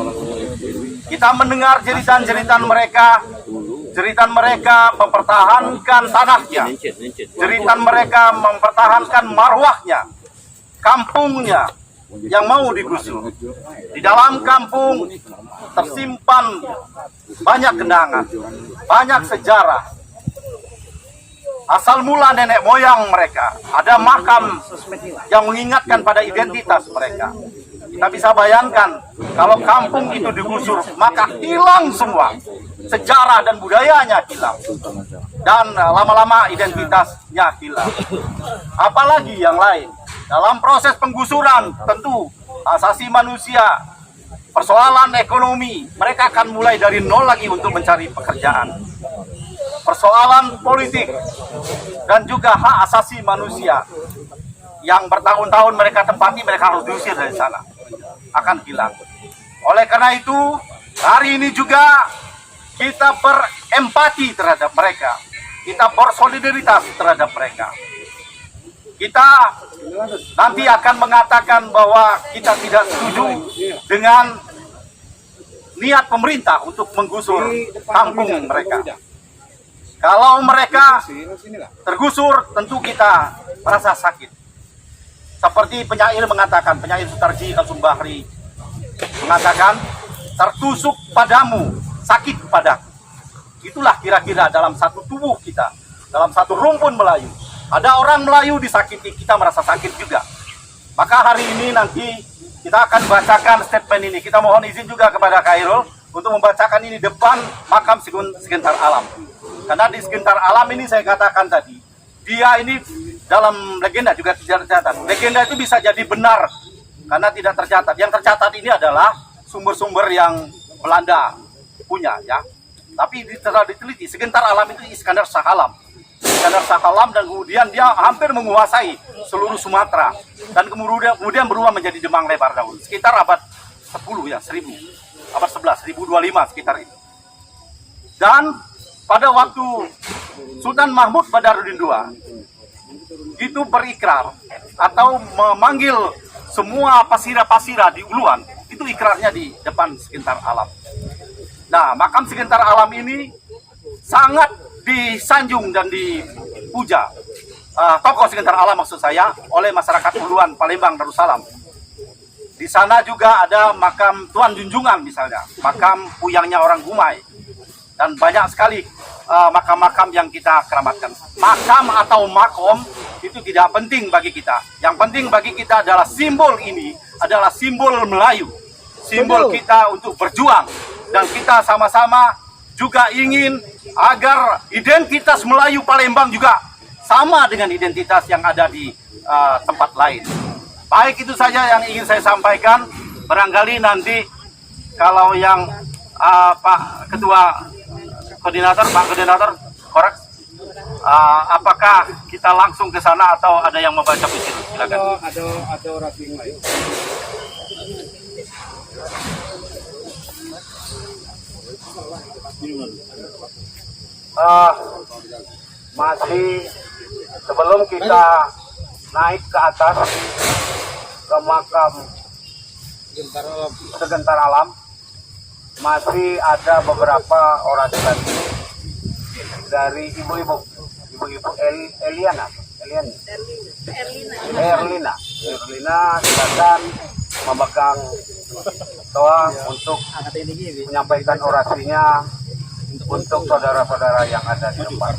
Kita mendengar jeritan-jeritan mereka mempertahankan tanahnya, jeritan mereka mempertahankan marwahnya, kampungnya yang mau digusur. Di dalam kampung tersimpan banyak kenangan, banyak sejarah. Asal mula nenek moyang mereka, ada makam yang mengingatkan pada identitas mereka. Kita bisa bayangkan, kalau kampung itu digusur, maka hilang semua. Sejarah dan budayanya hilang. Dan lama-lama identitasnya hilang. Apalagi yang lain. Dalam proses penggusuran, tentu asasi manusia, persoalan ekonomi, mereka akan mulai dari nol lagi untuk mencari pekerjaan. Persoalan politik dan juga hak asasi manusia yang bertahun-tahun mereka tempati, mereka harus diusir dari sana, akan hilang. Oleh karena itu, hari ini juga kita berempati terhadap mereka, kita bersolidaritas terhadap mereka. Kita nanti akan mengatakan bahwa kita tidak setuju dengan niat pemerintah untuk menggusur kampung mereka. Kalau mereka tergusur, tentu kita merasa sakit. Seperti penyair mengatakan, penyair Sutarji Kalsumbahri mengatakan, tertusuk padamu, sakit padaku. Itulah kira-kira dalam satu tubuh kita, dalam satu rumpun Melayu. Ada orang Melayu disakiti, kita merasa sakit juga. Maka hari ini nanti kita akan bacakan statement ini. Kita mohon izin juga kepada Khairul untuk membacakan ini depan makam Segentar Alam. Karena di Segentar Alam ini saya katakan tadi, dia ini dalam legenda juga tidak tercatat. Legenda itu bisa jadi benar karena tidak tercatat. Yang tercatat ini adalah sumber-sumber yang Belanda punya, ya. Tapi setelah diteliti, Segentar Alam itu Iskandar Shah Alam. Iskandar Shah Alam, dan kemudian dia hampir menguasai seluruh Sumatera. Dan kemudian berubah menjadi Demang Lebar dahulu. Sekitar abad 10 ya, 1000. Abad 11, 1025 sekitar itu. Dan pada waktu Sultan Mahmud Badarudin II itu berikrar atau memanggil semua pasira-pasira di Uluan, itu ikrarnya di depan Segentar Alam. Nah, makam Segentar Alam ini sangat disanjung dan dipuja, tokoh Segentar Alam maksud saya, oleh masyarakat Uluan, Palembang, Darussalam. Di sana juga ada makam Tuan Junjungan misalnya, makam puyangnya orang Gumai, dan banyak sekali makam-makam yang kita keramatkan. Makam atau makom itu tidak penting bagi kita. Yang penting bagi kita adalah simbol ini adalah simbol Melayu, simbol kita untuk berjuang, dan kita sama-sama juga ingin agar identitas Melayu Palembang juga sama dengan identitas yang ada di tempat lain. Baik, itu saja yang ingin saya sampaikan. Barangkali nanti kalau yang Pak Ketua Koordinator, Pak Koordinator, korek, apakah kita langsung ke sana atau ada yang membaca puisi? Silakan. Ada raping lain. Masih sebelum kita naik ke atas ke makam Segentar Alam, masih ada beberapa orasi lagi dari ibu-ibu Erlina. Lina silakan memegang toa untuk menyampaikan orasinya untuk saudara-saudara yang ada di tempat.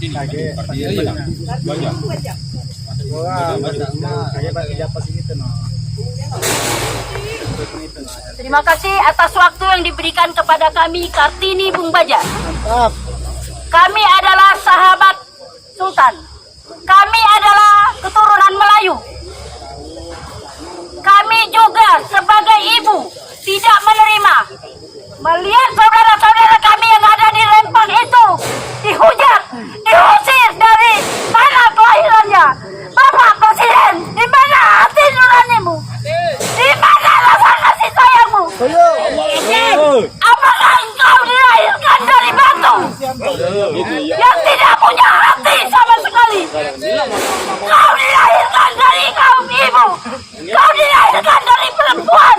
Terima kasih atas waktu yang diberikan kepada kami Kartini Bung Baja. Kami adalah sahabat Sultan. Kami adalah keturunan Melayu. Kami juga sebagai ibu tidak menerima melihat saudara-saudara kami yang ada di Rempang itu dihujat, diusir dari tanah kelahirannya. Bapak Presiden, di mana hati nuranimu? Di mana rasa kasih sayangmu? Apakah engkau dilahirkan dari batu yang tidak punya hati sama sekali? Kau dilahirkan dari kaum ibu. Kau dilahirkan dari perempuan.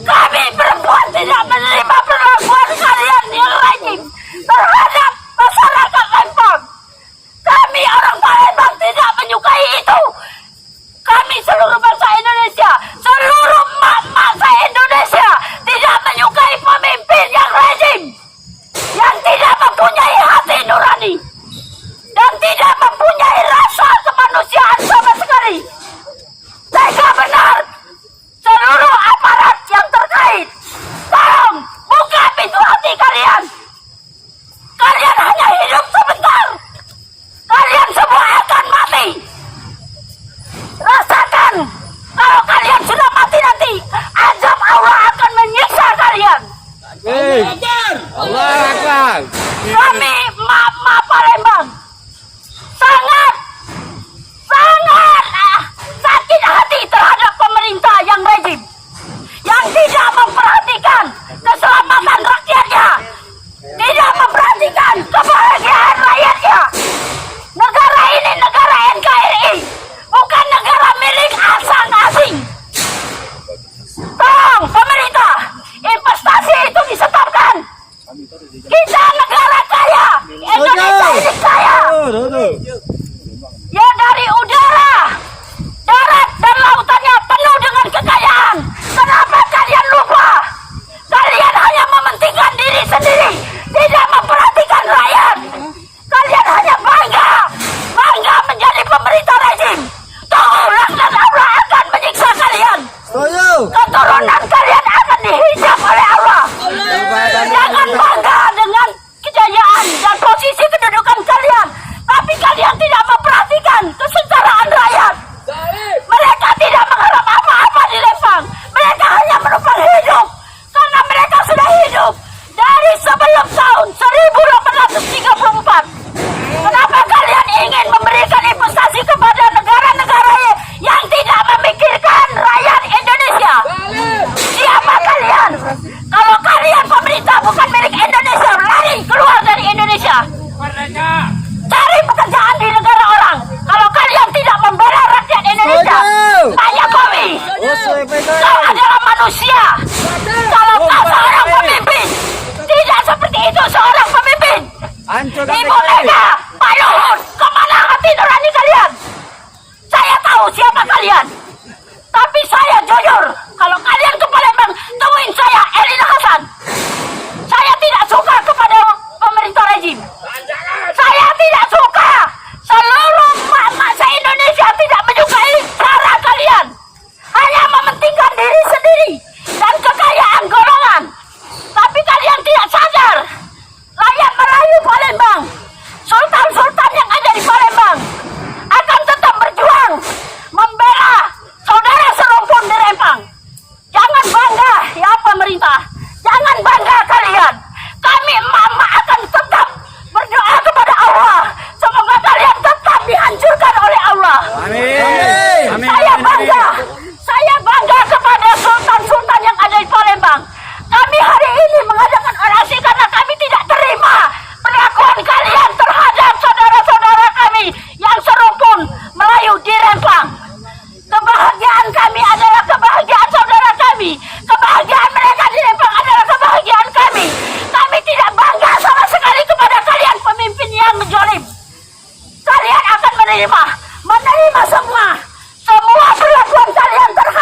Kami perempuan tidak menerima perlakuan kalian yang rajin terhadap masyarakat Lembang. Kami orang Palembang tidak menyukai itu. Kami seluruh bangsa Indonesia, seluruh bangsa Indonesia tidak menyukai pemimpin yang rajin, yang tidak mempunyai hati nurani, dan tidak mempunyai rasa kemanusiaan sama sekali. Jika benar seluruh aparat yang terkait, tolong buka pintu hati kalian. Kalian hanya hidup sebentar. Kalian semua akan mati. Rasakan kalau kalian sudah mati nanti, azab Allah akan menyiksa kalian. Allah Akbar. Kami Mama Palembang sangat sakit hati terhadap pemerintah yang rejim, yang tidak memperhatikan keselamatan rakyatnya, tidak memperhatikan kebahagiaan rakyatnya. Negara ini negara NKRI, bukan negara milik asing. Tolong pemerintah, investasi itu disetopkan. Kita negara kaya, Indonesia ini kaya. Ya dari udara, darat dan lautannya penuh dengan kekayaan. Kenapa kalian lupa? Kalian hanya mementingkan diri sendiri, tidak memperhatikan rakyat. Kalian hanya bangga menjadi pemerintah rejim. Tunggu, laknat Allah akan menyiksa kalian. Keturunan kalian akan dihijab oleh Allah. Jangan bangga dengan kejayaan dan posisi kedudukan kalian, tapi kalian tidak memperhatikan kesetaraan rakyat. Mereka tidak mengharap apa-apa di Lembang. Mereka hanya menumpang hidup karena mereka sudah hidup dari sebelum tahun 1834. Kenapa kalian ingin memberikan investasi kepada negara-negara yang tidak memikirkan rakyat Indonesia? Siapa kalian? Kalau kalian pemerintah bukan milik Indonesia, lari keluar dari Indonesia. Cari pekerjaan di negara orang. Kalau kalian tidak membela rakyat Indonesia, tanya kami. Kau adalah manusia. Kalau kau seorang pemimpin, tidak seperti itu seorang pemimpin. Ibu Mega, Pak Luhut, kemana hati nurani kalian? Saya tahu siapa kalian. Tapi saya jujur, kalau kalian ke Palembang, temuin saya, Elina Hasan. Saya tidak suka kepada pemerintah rejim. Saya tidak suka. Seluruh bangsa Indonesia tidak menyukai cara kalian. Hanya mementingkan diri sendiri dan kekayaan golongan. Tapi kalian tidak sadar. Rakyat Melayu Palembang, sultan-sultan yang ada di Palembang akan tetap berjuang membela saudara serumpun di Rempang. Jangan bangga ya pemerintah. Jangan bangga kalian. Kami mama akan tetap berdoa kepada Allah. Semoga kalian tetap dihancurkan oleh Allah. Amin. Saya bangga kepada sultan-sultan yang ada di Palembang. Kami hari ini mengadakan orasi karena kami tidak terima perlakuan kalian terhadap saudara-saudara kami yang serumpun Melayu di Rempang. Kebahagiaan kami adalah kebahagiaan saudara kami. Kebahagiaan mereka di Rempang adalah kebahagiaan kami. Kami tidak bangga sama sekali kepada kalian pemimpin yang menjolim. Kalian akan menerima semua perlakuan kalian terhadap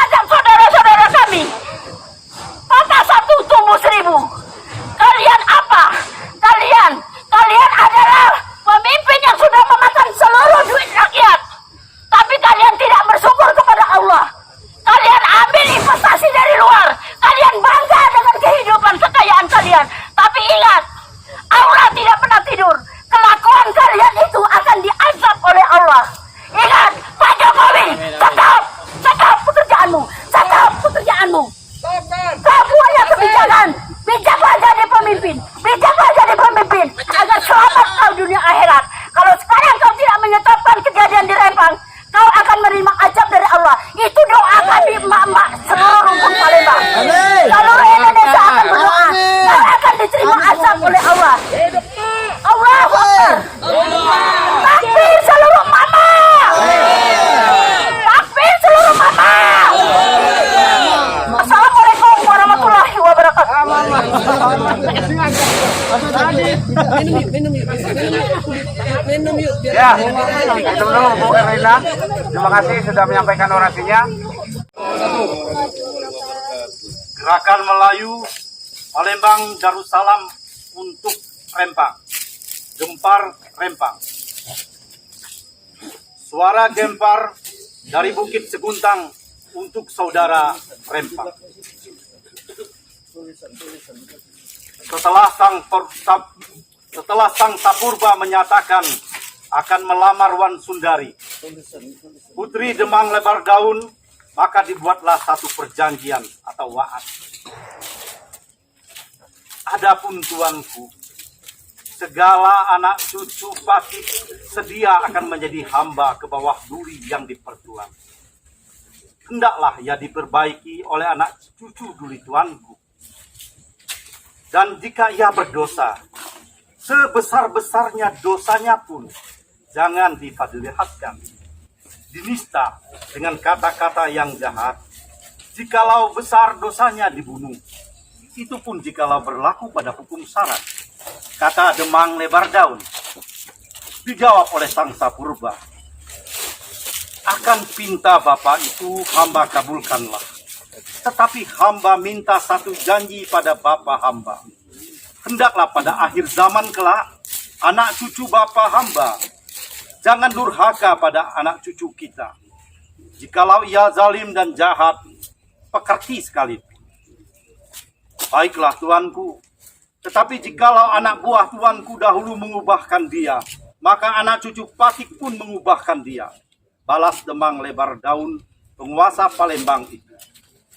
Minum yuk biar Ya, itu dulu Bu Erlina. Terima kasih sudah menyampaikan orasinya. Gerakan Melayu Palembang Darussalam untuk Rempang. Gempar Rempang. Suara gempar dari Bukit Seguntang untuk saudara Rempang. Setelah sang Sapurba menyatakan akan melamar Wan Sundari, Putri Demang Lebar Daun, maka dibuatlah satu perjanjian atau wa'ad. Adapun tuanku, segala anak cucu Patih sedia akan menjadi hamba ke bawah duri yang dipertuan. Hendaklah ia diperbaiki oleh anak cucu duri tuanku. Dan jika ia berdosa, sebesar-besarnya dosanya pun jangan diperlihatkan, dinista dengan kata-kata yang jahat. Jikalau besar dosanya dibunuh, itu pun jikalau berlaku pada hukum syarat, kata Demang Lebar Daun. Dijawab oleh sang Sapurba, akan pinta Bapak itu hamba kabulkanlah. Tetapi hamba minta satu janji pada Bapa hamba. Hendaklah pada akhir zaman kelak, anak cucu Bapa hamba jangan durhaka pada anak cucu kita. Jikalau ia zalim dan jahat, pekerti sekalipun. Baiklah tuanku, tetapi jikalau anak buah tuanku dahulu mengubahkan dia, maka anak cucu Patih pun mengubahkan dia. Balas Demang Lebar Daun, penguasa Palembang itu.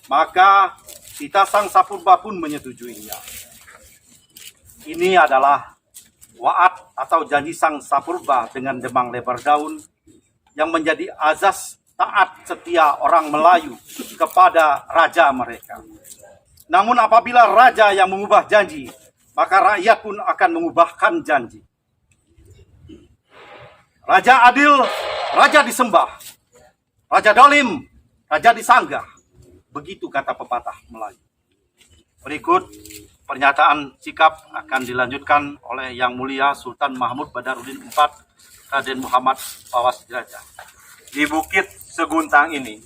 Maka kita sang Sapurba pun menyetujuinya. Ini adalah wa'ad atau janji sang Sapurba dengan Demang Lebar Daun yang menjadi azas taat setia orang Melayu kepada raja mereka. Namun apabila raja yang mengubah janji, maka rakyat pun akan mengubahkan janji. Raja adil, raja disembah. Raja dolim, raja disanggah. Begitu kata pepatah Melayu. Berikut pernyataan sikap akan dilanjutkan oleh Yang Mulia Sultan Mahmud Badarudin IV, Raden Muhammad Pawas Dirajah. Di Bukit Seguntang ini,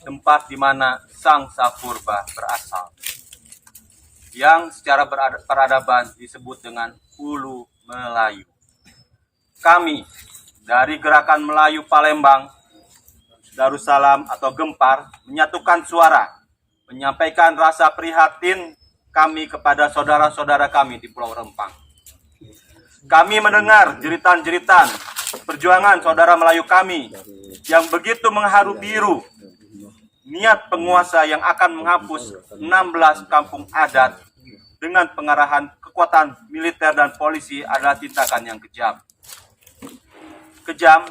tempat di mana sang Sapurba berasal, yang secara peradaban disebut dengan Hulu Melayu. Kami dari Gerakan Melayu Palembang Darussalam atau Gempar menyatukan suara, menyampaikan rasa prihatin kami kepada saudara-saudara kami di Pulau Rempang. Kami mendengar jeritan-jeritan perjuangan saudara Melayu kami yang begitu mengharu biru niat penguasa yang akan menghapus 16 kampung adat dengan pengarahan kekuatan militer dan polisi adalah tindakan yang kejam. Kejam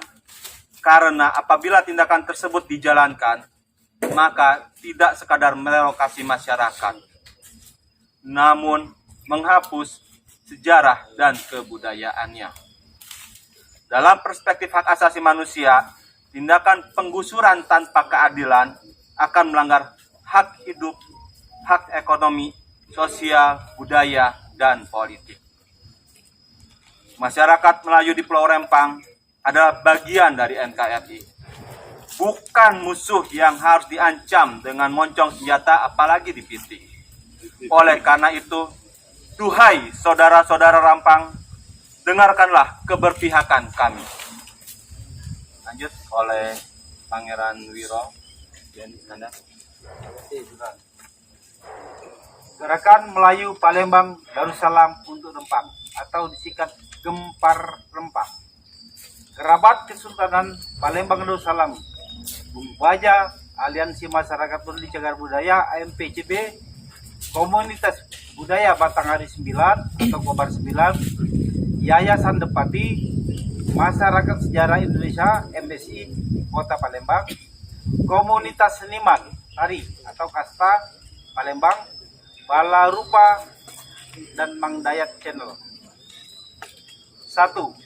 karena apabila tindakan tersebut dijalankan, maka tidak sekadar merelokasi masyarakat, namun menghapus sejarah dan kebudayaannya. Dalam perspektif hak asasi manusia, tindakan penggusuran tanpa keadilan akan melanggar hak hidup, hak ekonomi, sosial, budaya, dan politik. Masyarakat Melayu di Pulau Rempang adalah bagian dari NKRI, bukan musuh yang harus diancam dengan moncong senjata apalagi dipiting. Oleh karena itu, duhai saudara-saudara Rempang, dengarkanlah keberpihakan kami. Lanjut oleh Pangeran Wiro. Gerakan Melayu Palembang Darussalam untuk Rempang atau disingkat Gempar Rempang. Kerabat Kesultanan Palembang Darussalam, Bumbaja, Aliansi Masyarakat Peduli Cagar Budaya AMPCB, Komunitas Budaya Batanghari 9 atau Kobar 9, Yayasan Depati, Masyarakat Sejarah Indonesia MSI Kota Palembang, Komunitas Seniman Tari atau Kasta Palembang, Bala Rupa, dan Mang Dayat Channel. 1.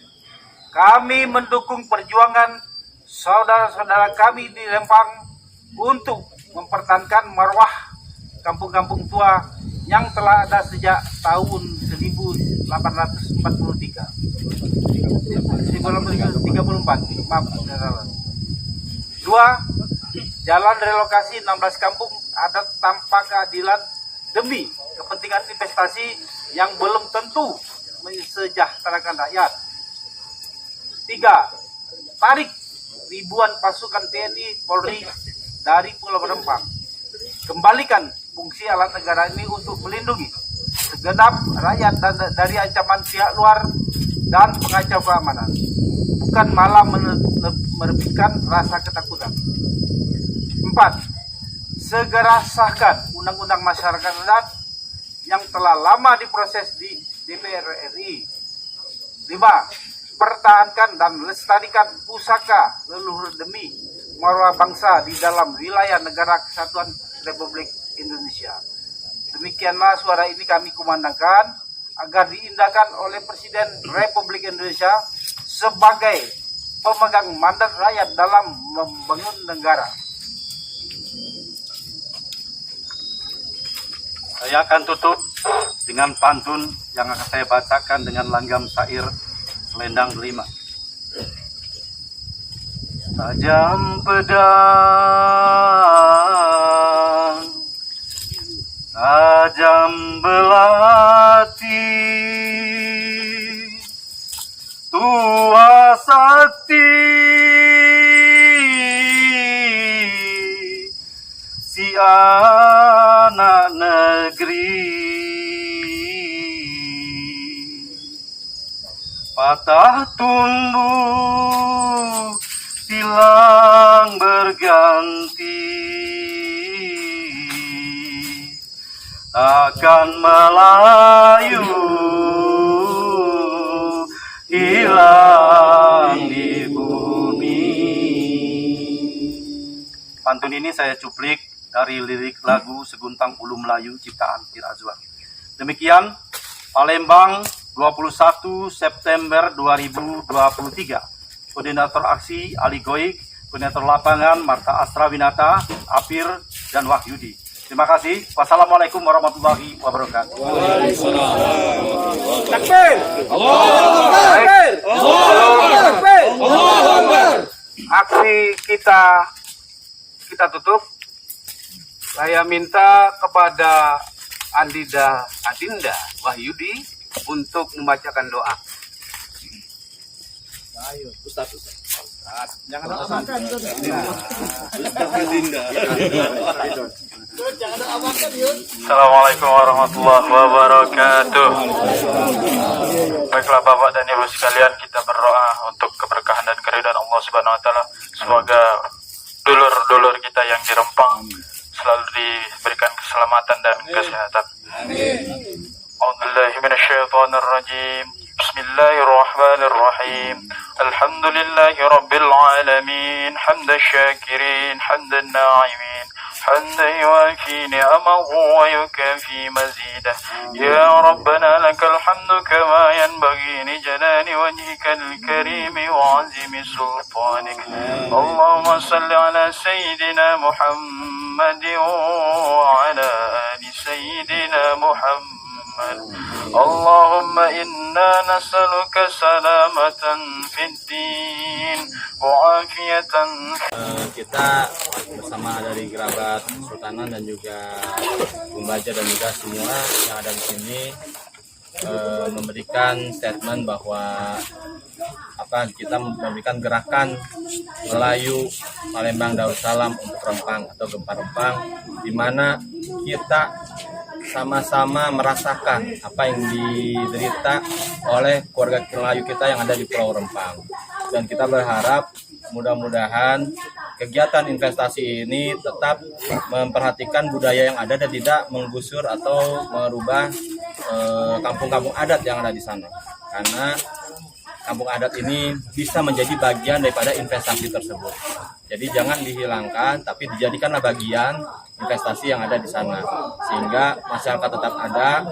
Kami mendukung perjuangan saudara-saudara kami di Rempang untuk mempertahankan marwah kampung-kampung tua yang telah ada sejak tahun 1900 maaf. 2. Jalan relokasi 16 kampung adat tanpa keadilan demi kepentingan investasi yang belum tentu mensejahterakan rakyat. 3. Tarik ribuan pasukan TNI Polri dari Pulau Rempang. Kembalikan fungsi alat negara ini untuk melindungi segenap rakyat dari ancaman pihak luar dan pengacau keamanan, bukan malah menerbitkan rasa ketakutan. 4. Segera sahkan Undang-Undang Masyarakat Adat yang telah lama diproses di DPR RI. 5. Pertahankan dan lestarikan pusaka leluhur demi marwah bangsa di dalam wilayah Negara Kesatuan Republik Indonesia. Demikianlah suara ini kami kumandangkan agar diindahkan oleh Presiden Republik Indonesia sebagai pemegang mandat rakyat dalam membangun negara. Saya akan tutup dengan pantun yang akan saya bacakan dengan langgam syair Selendang Delima. Tajam pedang, tajam belati, tua sakti, si anak negeri. Patah tumbuh, silang berganti, takkan Melayu hilang di bumi. Pantun ini saya cuplik dari lirik lagu Seguntang Ulu Melayu ciptaan Kir Azwar. Demikian Palembang 21 September 2023. Koordinator aksi Ali Goik, koordinator lapangan Marta Astrawinata, Apir, dan Wahyudi. Terima kasih. Wassalamualaikum warahmatullahi wabarakatuh. Takbir! Aksi kita tutup. Saya minta kepada Adinda Wahyudi untuk membacakan doa. Ayo, Ustaz. Jangan abakan. Assalamualaikum warahmatullahi wabarakatuh. Baiklah Bapak dan Ibu sekalian, kita berdoa untuk keberkahan dan keridhaan Allah Subhanahu wa taala. Semoga dulur-dulur kita yang di Rempang selalu diberikan keselamatan dan kesehatan. Amin. A'udzubillahi minasyaitonir rajim. Bismillahirrahmanirrahim. Alhamdulillahi rabbil alamin. Hamdan syakirin, hamdan na'imin. حمدا يوافي نعمه ويكافي مزيده يا ربنا لك الحمد كما ينبغي لجلال وجهك الكريم وعظيم سلطانك اللهم صل على سيدنا محمد وعلى آل سيدنا محمد اللهم إنا نسألك سلامة في الدين وعافية. Kita bersama dari kerabat Sultanan dan juga Pembaca dan juga semua yang ada di sini memberikan statement bahwa kita memberikan gerakan Melayu Palembang Darussalam untuk Rempang atau Gempa Rempang, di mana kita sama-sama merasakan apa yang diderita oleh keluarga Melayu kita yang ada di Pulau Rempang. Dan kita berharap mudah-mudahan kegiatan investasi ini tetap memperhatikan budaya yang ada dan tidak menggusur atau merubah kampung-kampung adat yang ada di sana. Karena kampung adat ini bisa menjadi bagian daripada investasi tersebut. Jadi jangan dihilangkan, tapi dijadikanlah bagian investasi yang ada di sana. Sehingga masyarakat tetap ada,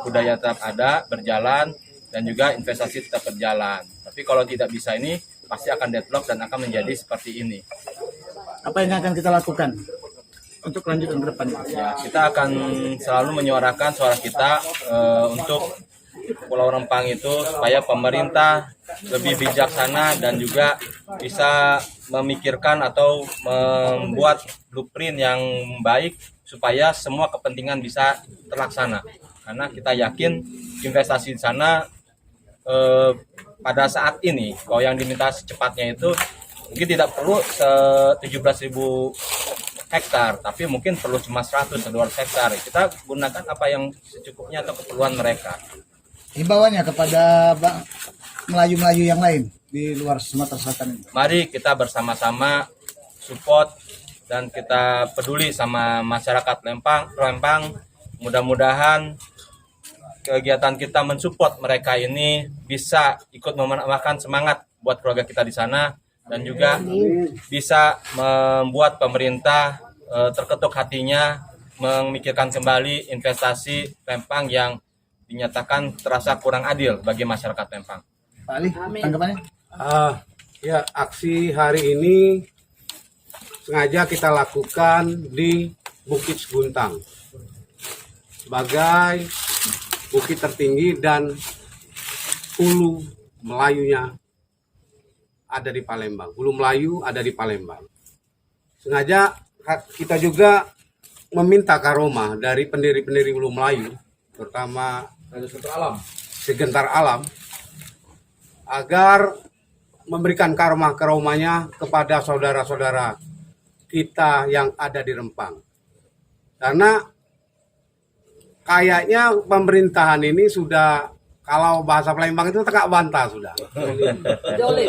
budaya tetap ada, berjalan, dan juga investasi tetap berjalan. Tapi kalau tidak bisa ini, pasti akan deadlock dan akan menjadi seperti ini. Apa yang akan kita lakukan untuk lanjutan ke depan? Ya, kita akan selalu menyuarakan suara kita untuk Pulau Rempang itu supaya pemerintah lebih bijaksana dan juga bisa memikirkan atau membuat blueprint yang baik supaya semua kepentingan bisa terlaksana. Karena kita yakin investasi di sana pada saat ini kalau yang diminta secepatnya itu mungkin tidak perlu 17.000 hektar, tapi mungkin perlu cuma 100 atau 200 hektar. Kita gunakan apa yang secukupnya atau keperluan mereka. Himbauannya kepada Melayu-Melayu yang lain di luar Sumatera Selatan ini. Mari kita bersama-sama support dan kita peduli sama masyarakat Lempang. Mudah-mudahan kegiatan kita mensupport mereka ini bisa ikut menambahkan semangat buat keluarga kita di sana dan juga bisa membuat pemerintah terketuk hatinya memikirkan kembali investasi Lempang yang dinyatakan terasa kurang adil bagi masyarakat Lempang. Pak Ali, tanggapannya? Ya, aksi hari ini sengaja kita lakukan di Bukit Seguntang sebagai bukit tertinggi dan hulu Melayunya ada di Palembang. Hulu Melayu ada di Palembang. Sengaja kita juga meminta karomah dari pendiri-pendiri Hulu Melayu, terutama Segentar Alam, agar memberikan karomah-karomahnya kepada saudara-saudara kita yang ada di Rempang. Karena kayaknya pemerintahan ini sudah, kalau bahasa Palembang itu tekak bantah sudah.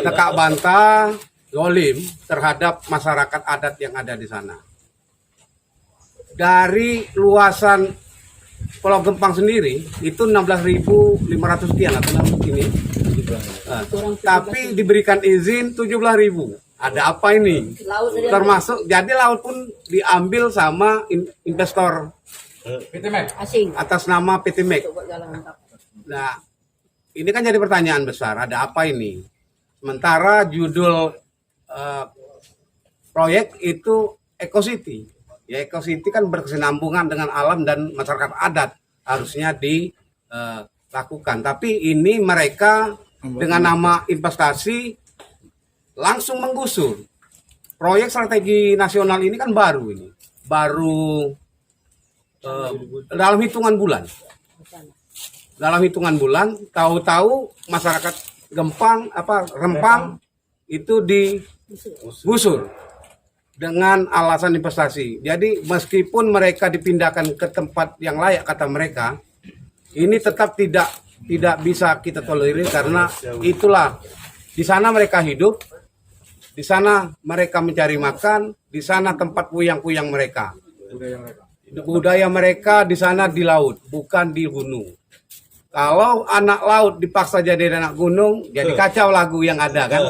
Tekak bantah, zolim terhadap masyarakat adat yang ada di sana. Dari luasan Pulau Gempang sendiri itu 16.500 sekian atau ini. Tapi diberikan izin 17.000. Ada apa ini? Termasuk jadi laut pun diambil sama investor Asing. atas nama PT Mek. Nah, ini kan jadi pertanyaan besar, ada apa ini? Sementara judul proyek itu Eco City. Ya, Eco City kan berkesinambungan dengan alam dan masyarakat adat harusnya dilakukan. Tapi ini mereka dengan nama investasi langsung menggusur. Proyek strategi nasional ini kan baru ini. Baru dalam hitungan bulan. Dalam hitungan bulan, tahu-tahu masyarakat Rempang itu digusur dengan alasan investasi. Jadi meskipun mereka dipindahkan ke tempat yang layak kata mereka, ini tetap tidak bisa kita tolerir karena itulah di sana mereka hidup, di sana mereka mencari makan, di sana tempat puyang-puyang mereka. Budaya mereka di sana di laut, bukan di gunung. Kalau anak laut dipaksa jadi anak gunung, jadi kacau lagu yang ada kan.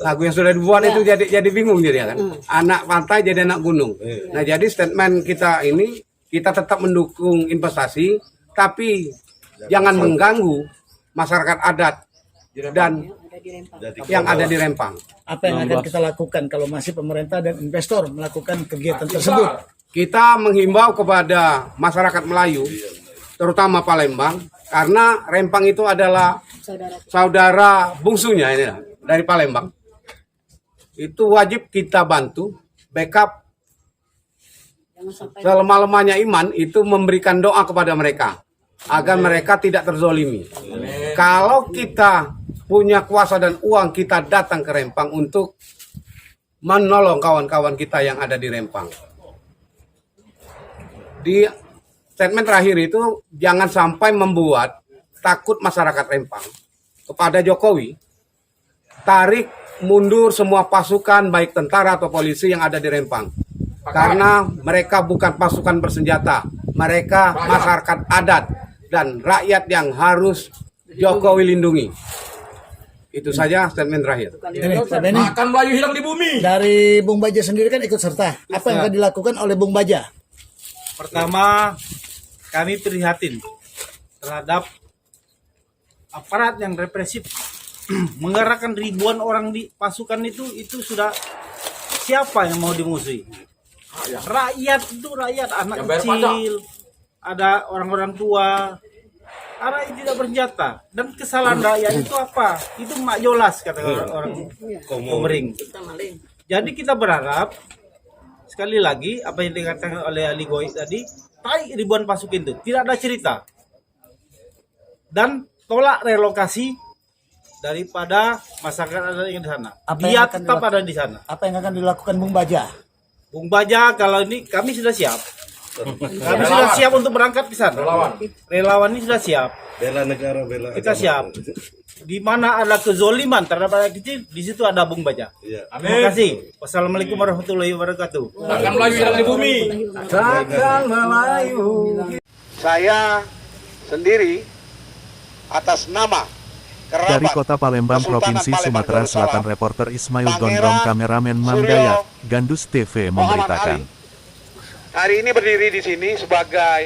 Lagu yang sudah dibuat itu jadi bingung jadi kan. Anak pantai jadi anak gunung. Nah, jadi statement kita ini, kita tetap mendukung investasi, tapi jangan mengganggu masyarakat adat dan yang ada di Rempang. Apa yang akan kita lakukan kalau masih pemerintah dan investor melakukan kegiatan tersebut? Kita menghimbau kepada masyarakat Melayu, terutama Palembang, karena Rempang itu adalah saudara bungsunya ini dari Palembang. Itu wajib kita bantu, backup selemah-lemahnya iman itu memberikan doa kepada mereka agar mereka tidak terzolimi. Kalau kita punya kuasa dan uang, kita datang ke Rempang untuk menolong kawan-kawan kita yang ada di Rempang. Di statement terakhir itu jangan sampai membuat takut masyarakat Rempang kepada Jokowi. Tarik mundur semua pasukan baik tentara atau polisi yang ada di Rempang. Karena mereka bukan pasukan bersenjata. Mereka masyarakat adat dan rakyat yang harus Jokowi lindungi. Itu saja statement terakhir. Ini, Pak Beni, Makan Melayu hilang di bumi. dari Bung Baja sendiri kan ikut serta. Apa yang akan dilakukan oleh Bung Baja? Pertama, kami prihatin terhadap aparat yang represif mengerahkan ribuan orang di pasukan itu sudah siapa yang mau dimusuhi? Rakyat itu rakyat, anak kecil, ada orang-orang tua. rakyat tidak bersenjata. Dan kesalahan rakyat itu apa? Itu mak jolas kata orang Komering. Jadi kita berharap sekali lagi apa yang dikatakan oleh Ali Goid tadi, tarik ribuan pasukan itu, tidak ada cerita. Dan tolak relokasi daripada masyarakat ada yang di sana. Dia tetap ada di sana. Apa yang akan dilakukan Bung Baja? Bung Baja, kalau ini kami sudah siap. Kami sudah siap untuk berangkat ke sana. Relawan ini sudah siap. Bela negara, bela Kita siap. Di mana ada kezoliman terhadap rakyat kecil, di situ ada Bung Baja. Terima kasih. Wassalamualaikum warahmatullahi wabarakatuh. Akan Melayu yang di bumi. Saya sendiri atas nama kerabat Dari Kota Palembang, Kesultanan Provinsi Palembang Sumatera Darussalam, Selatan, reporter Ismail Pangeran Gondrong, kameramen Mam Suryo Dayak, Gandus TV Muhammad memberitakan. Ali. Hari ini berdiri di sini sebagai